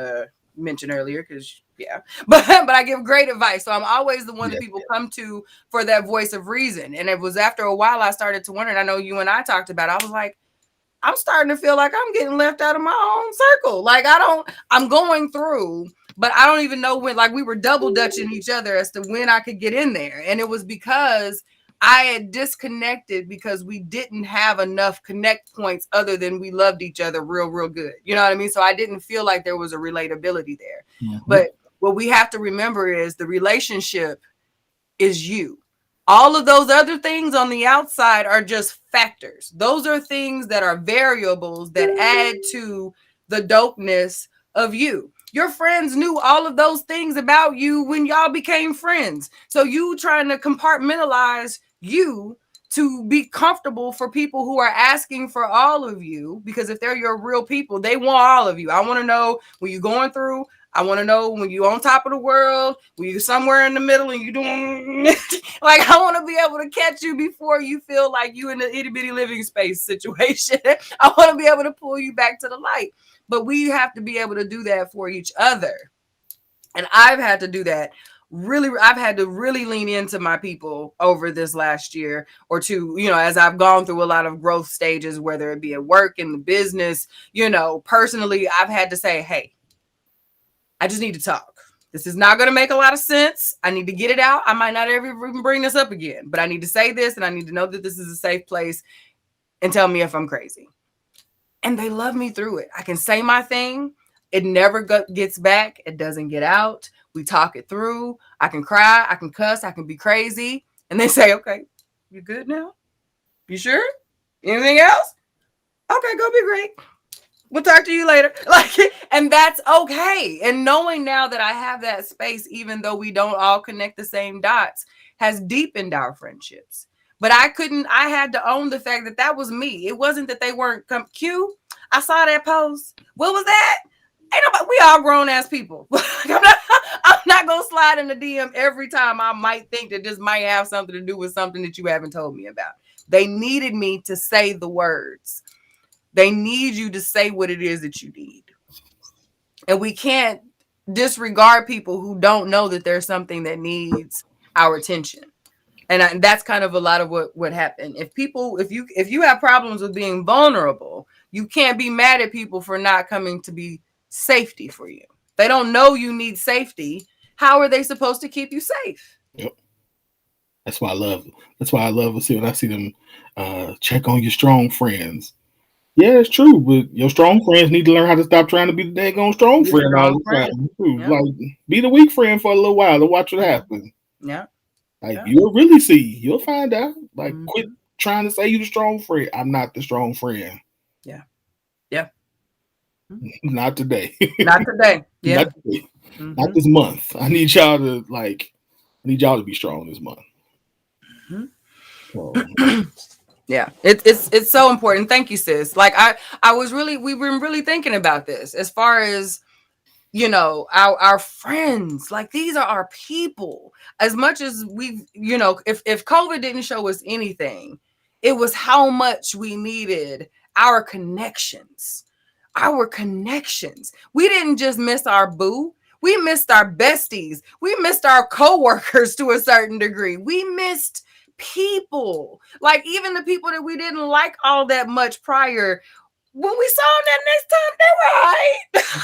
mention earlier, because but I give great advice. So I'm always the one that people come to for that voice of reason. And it was after a while I started to wonder, and I know you and I talked about it, I was like, I'm starting to feel like I'm getting left out of my own circle. Like, I'm going through, but I don't even know when. Like, we were double dutching each other as to when I could get in there. And it was because I had disconnected, because we didn't have enough connect points other than we loved each other real, real good. You know what I mean? So I didn't feel like there was a relatability there. But what we have to remember is the relationship is you. All of those other things on the outside are just factors. Those are things that are variables that add to the dopeness of you. Your friends knew all of those things about you when y'all became friends. So you trying to compartmentalize you to be comfortable for people who are asking for all of you, because if they're your real people, they want all of you. I want to know when you're going through. I want to know when you're on top of the world, when you're somewhere in the middle and you doing like, I want to be able to catch you before you feel like you in the itty bitty living space situation. I want to be able to pull you back to the light. But we have to be able to do that for each other. And I've had to do that. I've had to really lean into my people over this last year or two, as I've gone through a lot of growth stages, whether it be at work, in the business, personally, I've had to say, hey, I just need to talk. This is not going to make a lot of sense. I need to get it out. I might not ever even bring this up again, but I need to say this, and I need to know that this is a safe place, and tell me if I'm crazy. And they love me through it. I can say my thing. It never gets back. It doesn't get out. We talk it through. I can cry. I can cuss. I can be crazy. And they say, okay, you good now? You sure? Anything else? Okay, go be great. We'll talk to you later. And that's okay. And knowing now that I have that space, even though we don't all connect the same dots, has deepened our friendships. But I had to own the fact that that was me. It wasn't that they weren't Q. I saw that post. What was that? Ain't nobody, we all grown ass people. I'm not going to slide in the DM every time I might think that this might have something to do with something that you haven't told me about. They needed me to say the words. They need you to say what it is that you need. And we can't disregard people who don't know that there's something that needs our attention. And that's kind of a lot of what happened. If you have problems with being vulnerable, you can't be mad at people for not coming to be safety for you. They don't know you need safety. How are they supposed to keep you safe? Yep. That's why I love to see when I see them check on your strong friends. Yeah, it's true, but your strong friends need to learn how to stop trying to be the daggone strong friend all the time. Yep. Like, be the weak friend for a little while to watch what happens. Yeah. Like, you'll really see. You'll find out. Like, quit trying to say you the strong friend. I'm not the strong friend. Yeah. Yeah. Not today. Not today. Yeah. Not today. Not this month. I need y'all to be strong this month. Yeah, it's so important. Thank you, sis. Like, we've been really thinking about this as far as, our friends. Like, these are our people. As much as we've, if COVID didn't show us anything, it was how much we needed our connections. Our connections. We didn't just miss our boo. We missed our besties. We missed our coworkers to a certain degree. We missed people. Like even the people that we didn't like all that much prior, when we saw them that next time, they were all right.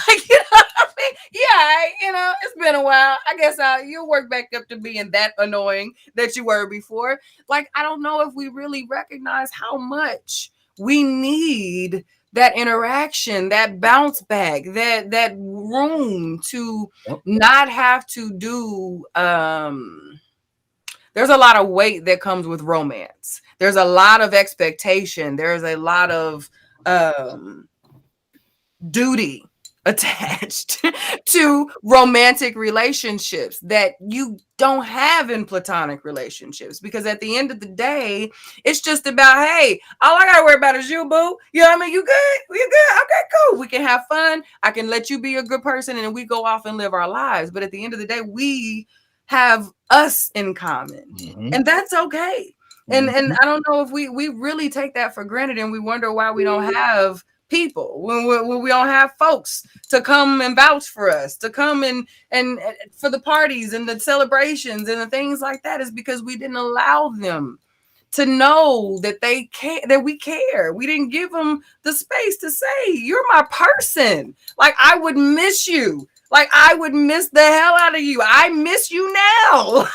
Like, you know what I mean? Yeah, you know, it's been a while. I guess you'll work back up to being that annoying that you were before. Like, I don't know if we really recognize how much we need that interaction, that bounce back, that room to not have to do there's a lot of weight that comes with romance. There's a lot of expectation. There's a lot of duty attached to romantic relationships that you don't have in platonic relationships, because at the end of the day, it's just about, hey, all I gotta worry about is you, boo. You know what I mean? You good? You good? Okay, cool. We can have fun. I can let you be a good person, and then we go off and live our lives. But at the end of the day, we have us in common, and that's okay. And I don't know if we really take that for granted, and we wonder why we don't have people, when we don't have folks to come and vouch for us, to come and for the parties and the celebrations and the things like that, is because we didn't allow them to know that they care, that we care. We didn't give them the space to say, you're my person. Like, I would miss you. Like, I would miss the hell out of you. I miss you now.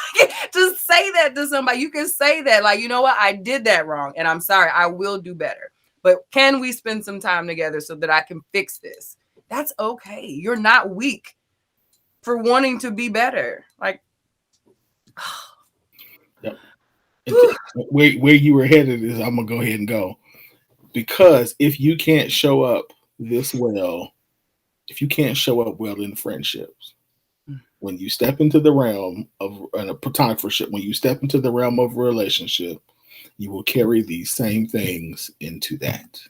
To say that to somebody, you can say that, like, you know what? I did that wrong, and I'm sorry. I will do better. But can we spend some time together so that I can fix this? That's okay. You're not weak for wanting to be better. Like, where you were headed is, I'm gonna go ahead and go, because if you can't show up this well, if you can't show up well in friendships, when you step into the realm of a platonic friendship, when you step into the realm of a relationship, you will carry these same things into that.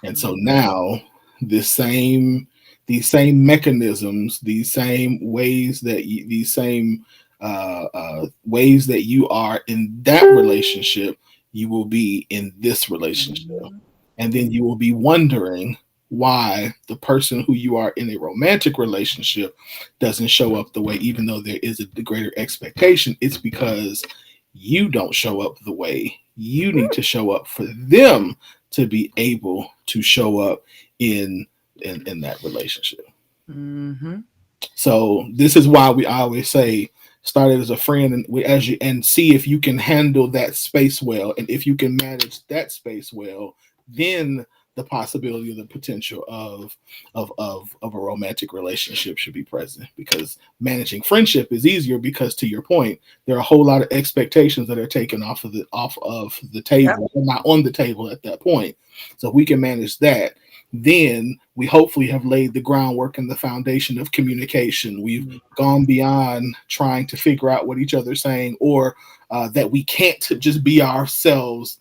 And so now these same mechanisms, these same ways that ways that you are in that relationship, you will be in this relationship. And then you will be wondering why the person who you are in a romantic relationship doesn't show up the way, even though there is a greater expectation. It's because you don't show up the way you need to show up for them to be able to show up in that relationship. So this is why we always say, start it as a friend, and see if you can handle that space well, and if you can manage that space well, then the possibility of the potential of a romantic relationship should be present. Because managing friendship is easier, because, to your point, there are a whole lot of expectations that are taken off of the table, and not on the table at that point. So if we can manage that, then we hopefully have laid the groundwork and the foundation of communication. We've gone beyond trying to figure out what each other's saying, or that we can't just be ourselves,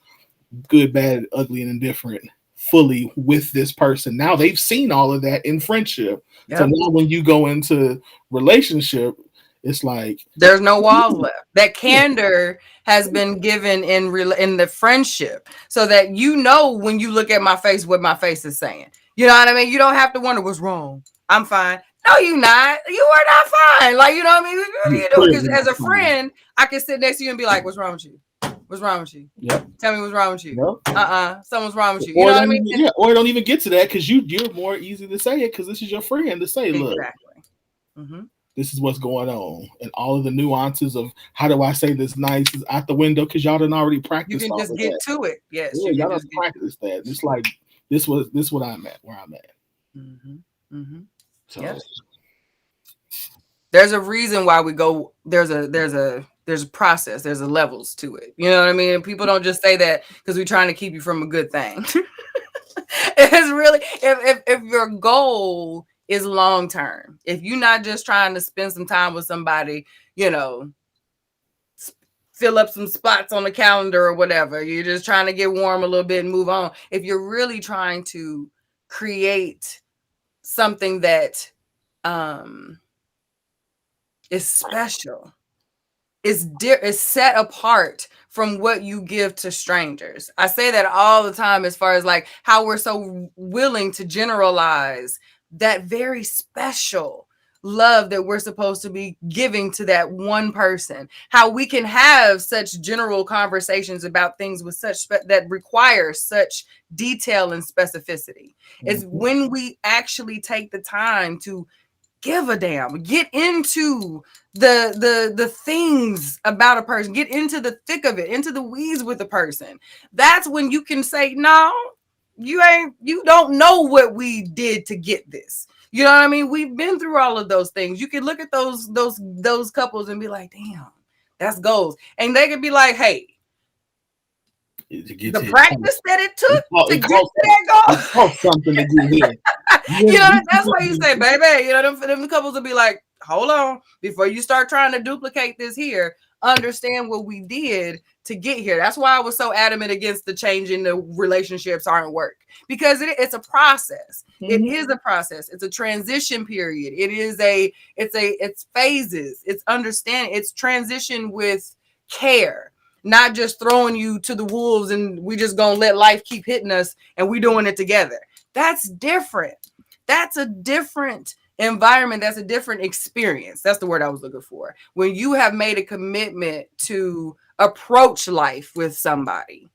good, bad, ugly, and indifferent, fully with this person. Now they've seen all of that in friendship. So now when you go into relationship, it's like there's no walls left. That candor has been given in the friendship, so that you know when you look at my face what my face is saying. You know what I mean? You don't have to wonder what's wrong. I'm fine. No, you not. You are not fine. Like, you know what I mean? What are you doing? Because as a friend, I can sit next to you and be like, "What's wrong with you? What's wrong with you? Yep. Tell me what's wrong with you." Yep. Something's wrong with you. You know what I mean? Yeah, or don't even get to that, because you're more easy to say it, because this is your friend to say, look, this is what's going on, and all of the nuances of how do I say this nice is out the window, because y'all done already practiced. You can just get to it. Yes, yeah, y'all done practiced that. It's like this what I'm at, where I'm at. So there's a reason why we go. There's a process. There's a levels to it. You know what I mean? People don't just say that because we're trying to keep you from a good thing. It's really, if your goal is long term, if you're not just trying to spend some time with somebody, you know, fill up some spots on the calendar or whatever, you're just trying to get warm a little bit and move on. If you're really trying to create something that is special, is set apart from what you give to strangers. I say that all the time, as far as like how we're so willing to generalize that very special love that we're supposed to be giving to that one person. How we can have such general conversations about things with such that require such detail and specificity. Is when we actually take the time to give a damn, get into the things about a person, get into the thick of it, into the weeds with a person. That's when you can say, no, you don't know what we did to get this. You know what I mean? We've been through all of those things. You can look at those couples and be like, damn, that's goals. And they could be like, hey, the practice that it took to get to that goal. Something to do here. You know, that's why you say, baby, you know, them couples will be like, hold on, before you start trying to duplicate this here, understand what we did to get here. That's why I was so adamant against the changing the relationships aren't work, because it's a process. It is a process. It's a transition period. It's phases. It's understanding. It's transition with care, not just throwing you to the wolves and we just gonna let life keep hitting us and we doing it together. That's different. That's a different environment. That's a different experience. That's the word I was looking for. When you have made a commitment to approach life with somebody,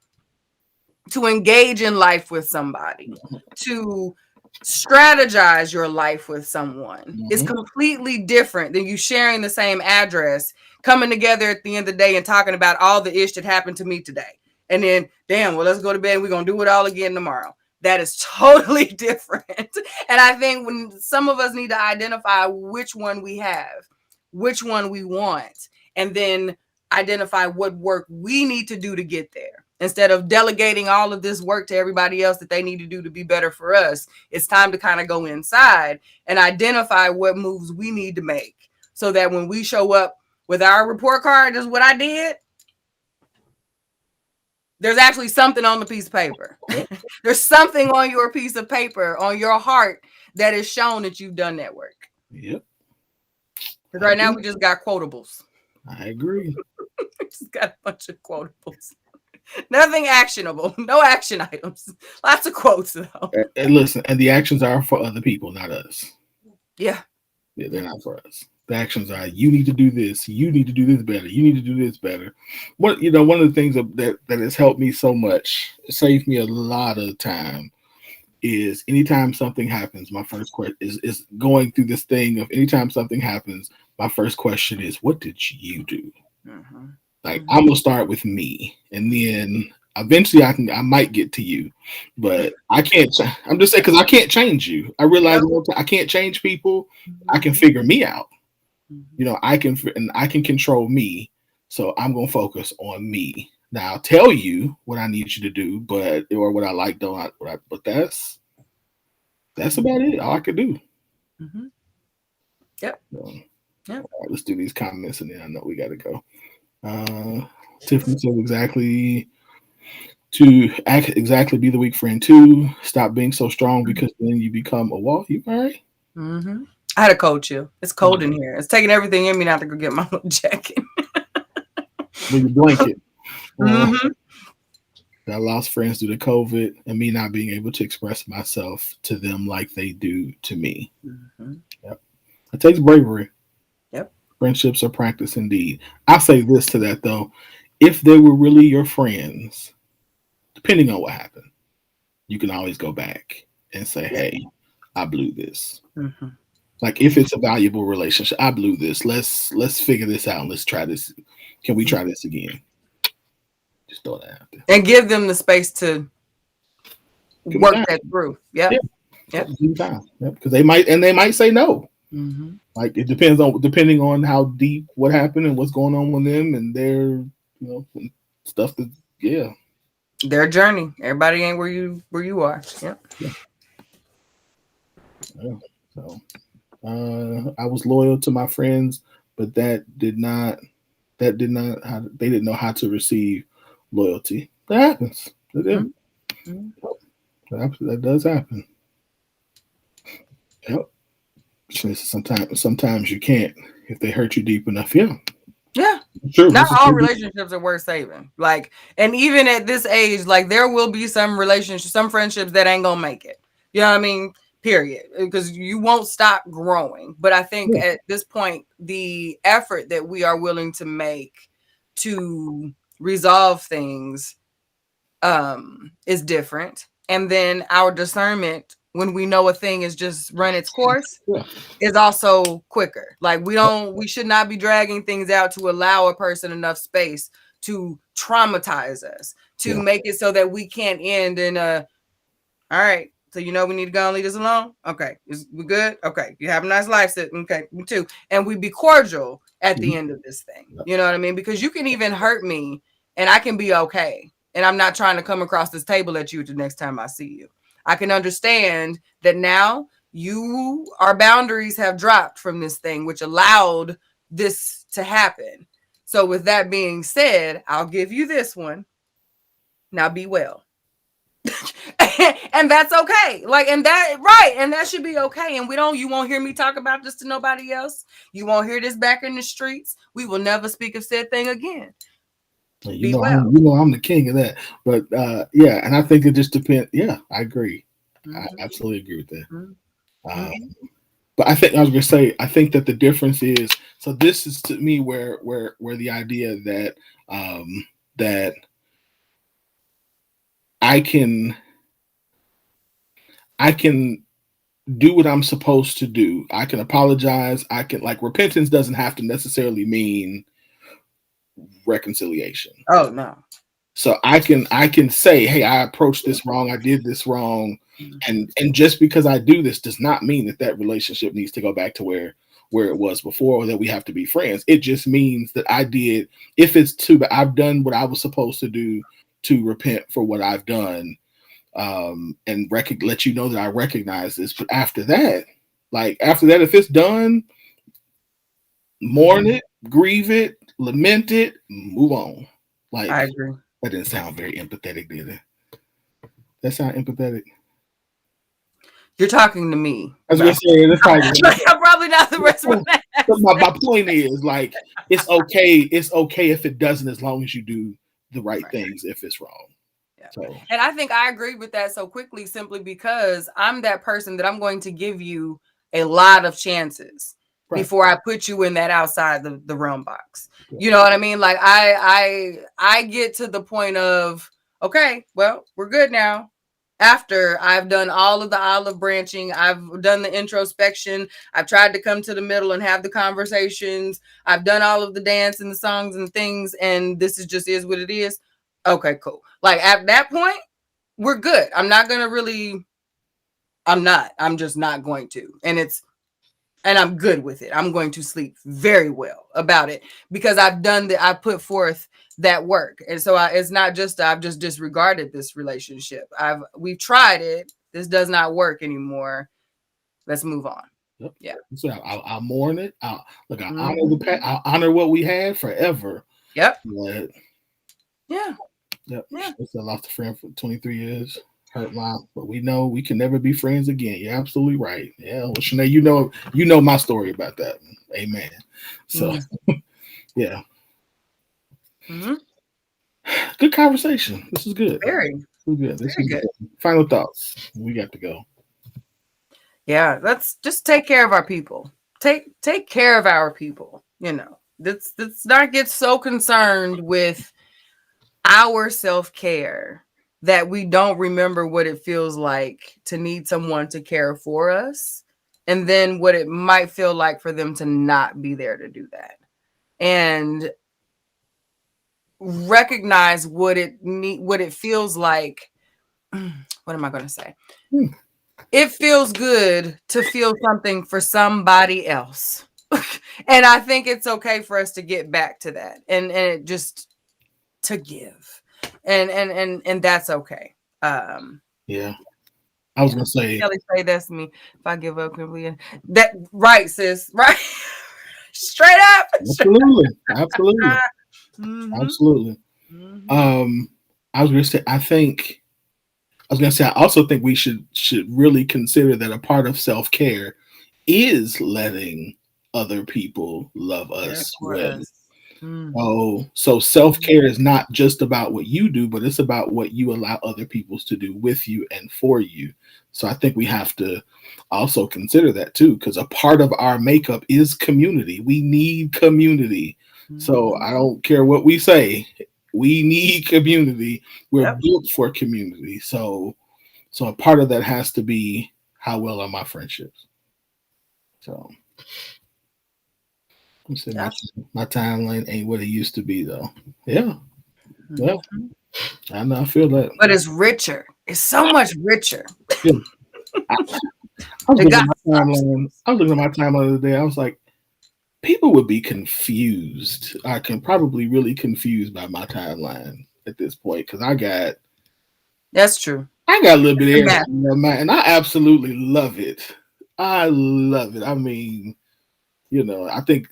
to engage in life with somebody, to strategize your life with someone, it's completely different than you sharing the same address, coming together at the end of the day and talking about all the ish that happened to me today. And then, damn, well, let's go to bed. We're going to do it all again tomorrow. That is totally different. And I think when some of us need to identify which one we have, which one we want, and then identify what work we need to do to get there. Instead of delegating all of this work to everybody else that they need to do to be better for us, it's time to kind of go inside and identify what moves we need to make so that when we show up with our report card, this is what I did, there's actually something on the piece of paper. There's something on your piece of paper, on your heart, that is shown that you've done that work. Yep. Because right now we just got quotables. I agree. We just got a bunch of quotables. Nothing actionable. No action items. Lots of quotes, though. And listen, and the actions are for other people, not us. Yeah. Yeah, they're not for us. The actions are, you need to do this. You need to do this better. You need to do this better. One of the things that has helped me so much, saved me a lot of time, is anytime something happens, my first question is going through this thing of anytime something happens, my first question is, what did you do? Mm-hmm. Like, I'm gonna start with me, and then eventually I might get to you, but I can't. I'm just saying, because I can't change you. I realize I can't change people. I can figure me out. You know, I can control me. So I'm gonna focus on me. Now I'll tell you what I need you to do, or what I like, but that's about it. All I could do. Mm-hmm. Yep. So, yep. All right, let's do these comments, and then I know we got to go. Tiffany said exactly be the weak friend too. Stop being so strong, because then you become a wall. You all right? Mm-hmm. I had to cold chill. It's cold in here. It's taking everything in me not to go get my little jacket. With your blanket. I lost friends due to COVID and me not being able to express myself to them like they do to me. Mm-hmm. Yep. It takes bravery. Yep. Friendships are practice indeed. I'll say this to that though. If they were really your friends, depending on what happened, you can always go back and say, hey, I blew this. Mm-hmm. Like, if it's a valuable relationship, I blew this. Let's figure this out. Let's try this. Can we try this again? Just throw that out there. And give them the space to work that through. Yep. Yep. Because they might say no. Mm-hmm. Like, it depending on how deep what happened and what's going on with them and their stuff that their journey. Everybody ain't where you are. Yep. Yeah. So I was loyal to my friends, but they didn't know how to receive loyalty. That happens. Mm-hmm. That does happen. Yep. Sometimes you can't if they hurt you deep enough. Yeah. Yeah. Sure. Not all relationships are worth saving. Like, and even at this age, like, there will be some relationships, some friendships that ain't gonna make it. You know what I mean? period, because you won't stop growing. But I think Yeah. at this point, the effort that we are willing to make to resolve things is different. And then our discernment when we know a thing is just run its course Yeah. is also quicker. Like we should not be dragging things out to allow a person enough space to traumatize us, to make it so that we can't end in a, all right, so we need to go and leave this alone. Okay, we good? Okay, you have a nice life. Okay, me too. And we be cordial at the end of this thing. You know what I mean? Because you can even hurt me and I can be okay. And I'm not trying to come across this table at you the next time I see you. I can understand that now our boundaries have dropped from this thing, which allowed this to happen. So with that being said, I'll give you this one. Now be well. And that's okay. And that should be okay. And you won't hear me talk about this to nobody else. You won't hear this back in the streets. We will never speak of said thing again. I'm the king of that. But yeah, and I think it just depends. Yeah, I agree. I absolutely agree with that. But I was gonna say, I think that the difference is, so this is to me where the idea that that I can do what I'm supposed to do. I can apologize. I can, repentance doesn't have to necessarily mean reconciliation. Oh no. So I can say, hey, I approached this wrong. I did this wrong. And just because I do this does not mean that relationship needs to go back to where it was before, or that we have to be friends. It just means that I've done what I was supposed to do to repent for what I've done, and let you know that I recognize this. But after that, if it's done, mourn it, grieve it, lament it, move on. I agree. That didn't sound very empathetic, did it? That sound empathetic? You're talking to me. I was gonna say, I'm probably not the rest of that. My point is, it's okay. It's okay if it doesn't, as long as you do the right things. If it's wrong. Yeah. So. And I think I agree with that so quickly, simply because I'm that person that I'm going to give you a lot of chances before I put you in that outside the realm box. Yeah. You know what I mean? I get to the point of, okay, well, we're good now. After I've done all of the olive branching, I've done the introspection, I've tried to come to the middle and have the conversations, I've done all of the dance and the songs and things, and this is what it is. Okay, cool. At that point, we're good. I'm just not going to. And I'm good with it. I'm going to sleep very well about it because I've put forth that work. And so it's not just I've just disregarded this relationship. We've tried it. This does not work anymore. Let's move on. Yep. Yeah. So I'll mourn it. I'll honor what we had forever. Yep. But, yeah. Yep. Yeah. I lost a friend for 23 years. Hurt my, but we know we can never be friends again. You're absolutely right. Yeah. Well, Shanae, you know my story about that. Amen. So, yeah. Mm-hmm. Good conversation. This is good. Very good. This very is good. Final thoughts. We got to go. Yeah. Let's just take care of our people. Take care of our people. Let's not get so concerned with our self-care that we don't remember what it feels like to need someone to care for us, and then what it might feel like for them to not be there to do that, and recognize what it feels like. What am I going to say? It feels good to feel something for somebody else. And I think it's okay for us to get back to that and it just to give. And that's okay. Yeah. I was gonna say, Kelly say that's me. If I give up completely, that right, sis, right? Straight up. Absolutely. Mm-hmm. Absolutely. Mm-hmm. I also think we should really consider that a part of self-care is letting other people love us well. Mm-hmm. So self-care is not just about what you do, but it's about what you allow other people to do with you and for you. So I think we have to also consider that too, because a part of our makeup is community. We need community. So I don't care what we say. We need community. We're Yep. built for community. So a part of that has to be how well are my friendships. So I'm saying my timeline ain't what it used to be though. Yeah. Well, I know I feel that. But it's richer. It's so much richer. Yeah. I was It looking got at my timeline. I was looking at my timeline the other day. I was like, people would be confused. I can probably really confused by my timeline at this point because That's true. I got a little bit of Yeah. everything on mine, and I absolutely love it. I love it. I mean, I think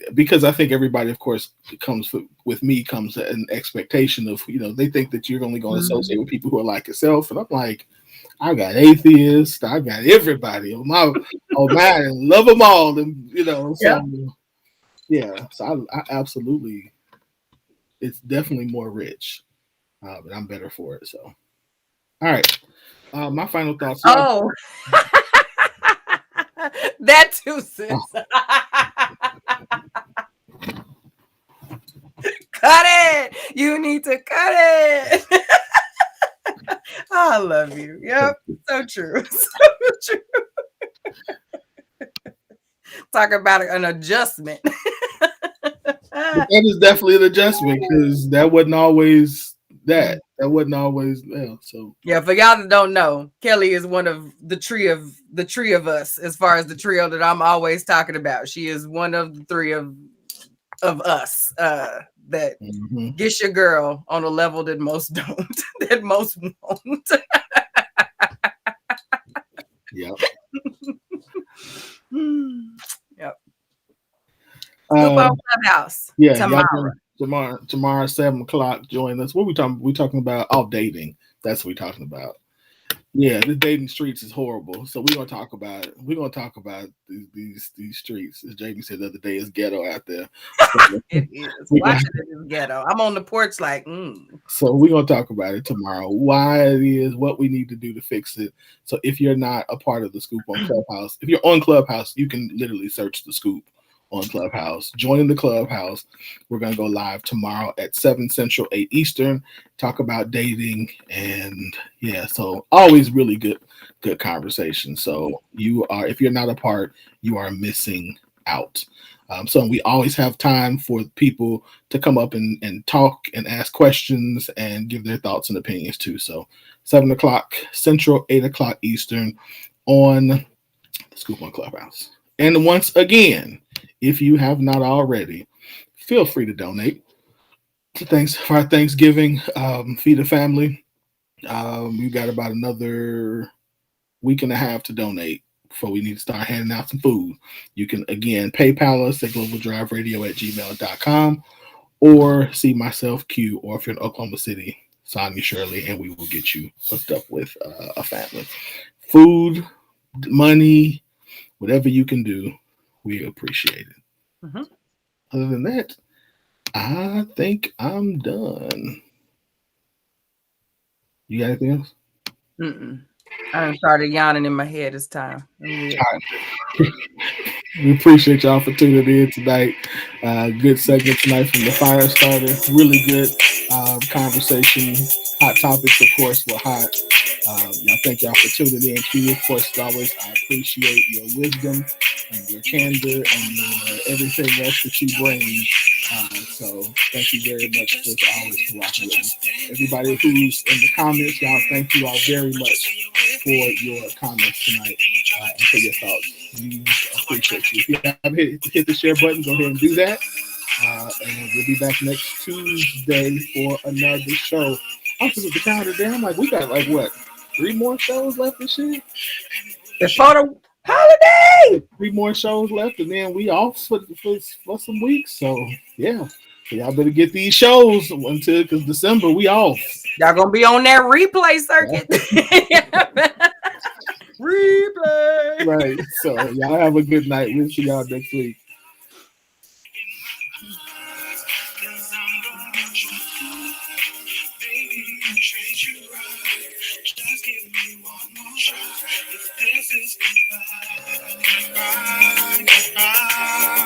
everybody, of course, comes with me comes an expectation of, they think that you're only going to associate with people who are like yourself, and I'm like, I got atheists, I got everybody on mine, and love them all, and so yeah, so I absolutely, it's definitely more rich, but I'm better for it. So, all right, my final thoughts. Oh, that too, sis. Cut it. You need to cut it. I love you. Yep. So true. So true. Talk about an adjustment. That is definitely an adjustment because that wasn't always that. That wasn't always so yeah, for y'all that don't know, Kelly is one of the tree of us as far as the trio that I'm always talking about. She is one of the three of us that gets your girl on a level that most don't, that most won't. Yep. Yep. Scoop on Clubhouse. Yeah, tomorrow 7:00. Join us. What we talking? We talking about dating. That's what we're talking about. Yeah, the dating streets is horrible. So we're gonna talk about it. We're gonna talk about these streets. As Jamie said the other day, it's ghetto out there. So it is. Watching it is ghetto. I'm on the porch like, So we're gonna talk about it tomorrow. Why it is, what we need to do to fix it. So if you're not a part of the Scoop on Clubhouse, if you're on Clubhouse, you can literally search the Scoop on Clubhouse. Join the Clubhouse. We're gonna go live tomorrow at 7 Central, 8 Eastern. Talk about dating and so always really good conversation. So if you're not a part, you are missing out. So we always have time for people to come up and talk and ask questions and give their thoughts and opinions too. So 7:00 Central, 8:00 Eastern on the Scoop on Clubhouse. And once again, if you have not already, feel free to donate. Thanks for our Thanksgiving. Feed a family. We've got about another week and a half to donate before we need to start handing out some food. You can, again, PayPal us at globaldriveradio@gmail.com or see myself, Q, or if you're in Oklahoma City, Sonia Shirley, and we will get you hooked up with a family. Food, money, whatever you can do, we appreciate it. Other than that, I think I'm done. You got anything else? I started yawning in my head this time. We appreciate y'all for tuning in tonight. Good segment tonight from the Fire Starter. Really good conversation. Hot topics, of course, were hot. Thank y'all for tuning in. Q, of course, as always, I appreciate your wisdom and your candor and everything else that you bring. So thank you very much for always rocking with me. Everybody who's in the comments, y'all, thank you all very much for your comments tonight and for your thoughts. We appreciate you. If you haven't hit the share button, go ahead and do that. And we'll be back next Tuesday for another show. I'm looking at the calendar there. I'm like, we got 3 more shows left this year? Before the holiday! 3 more shows left, and then we off for some weeks. So, yeah. So y'all better get these shows because December we off. Y'all gonna be on that replay circuit. Replay. Right. So y'all have a good night. We'll see y'all next week. Baby. treat you right. Just give me one more shot. If this is goodbye, goodbye, goodbye.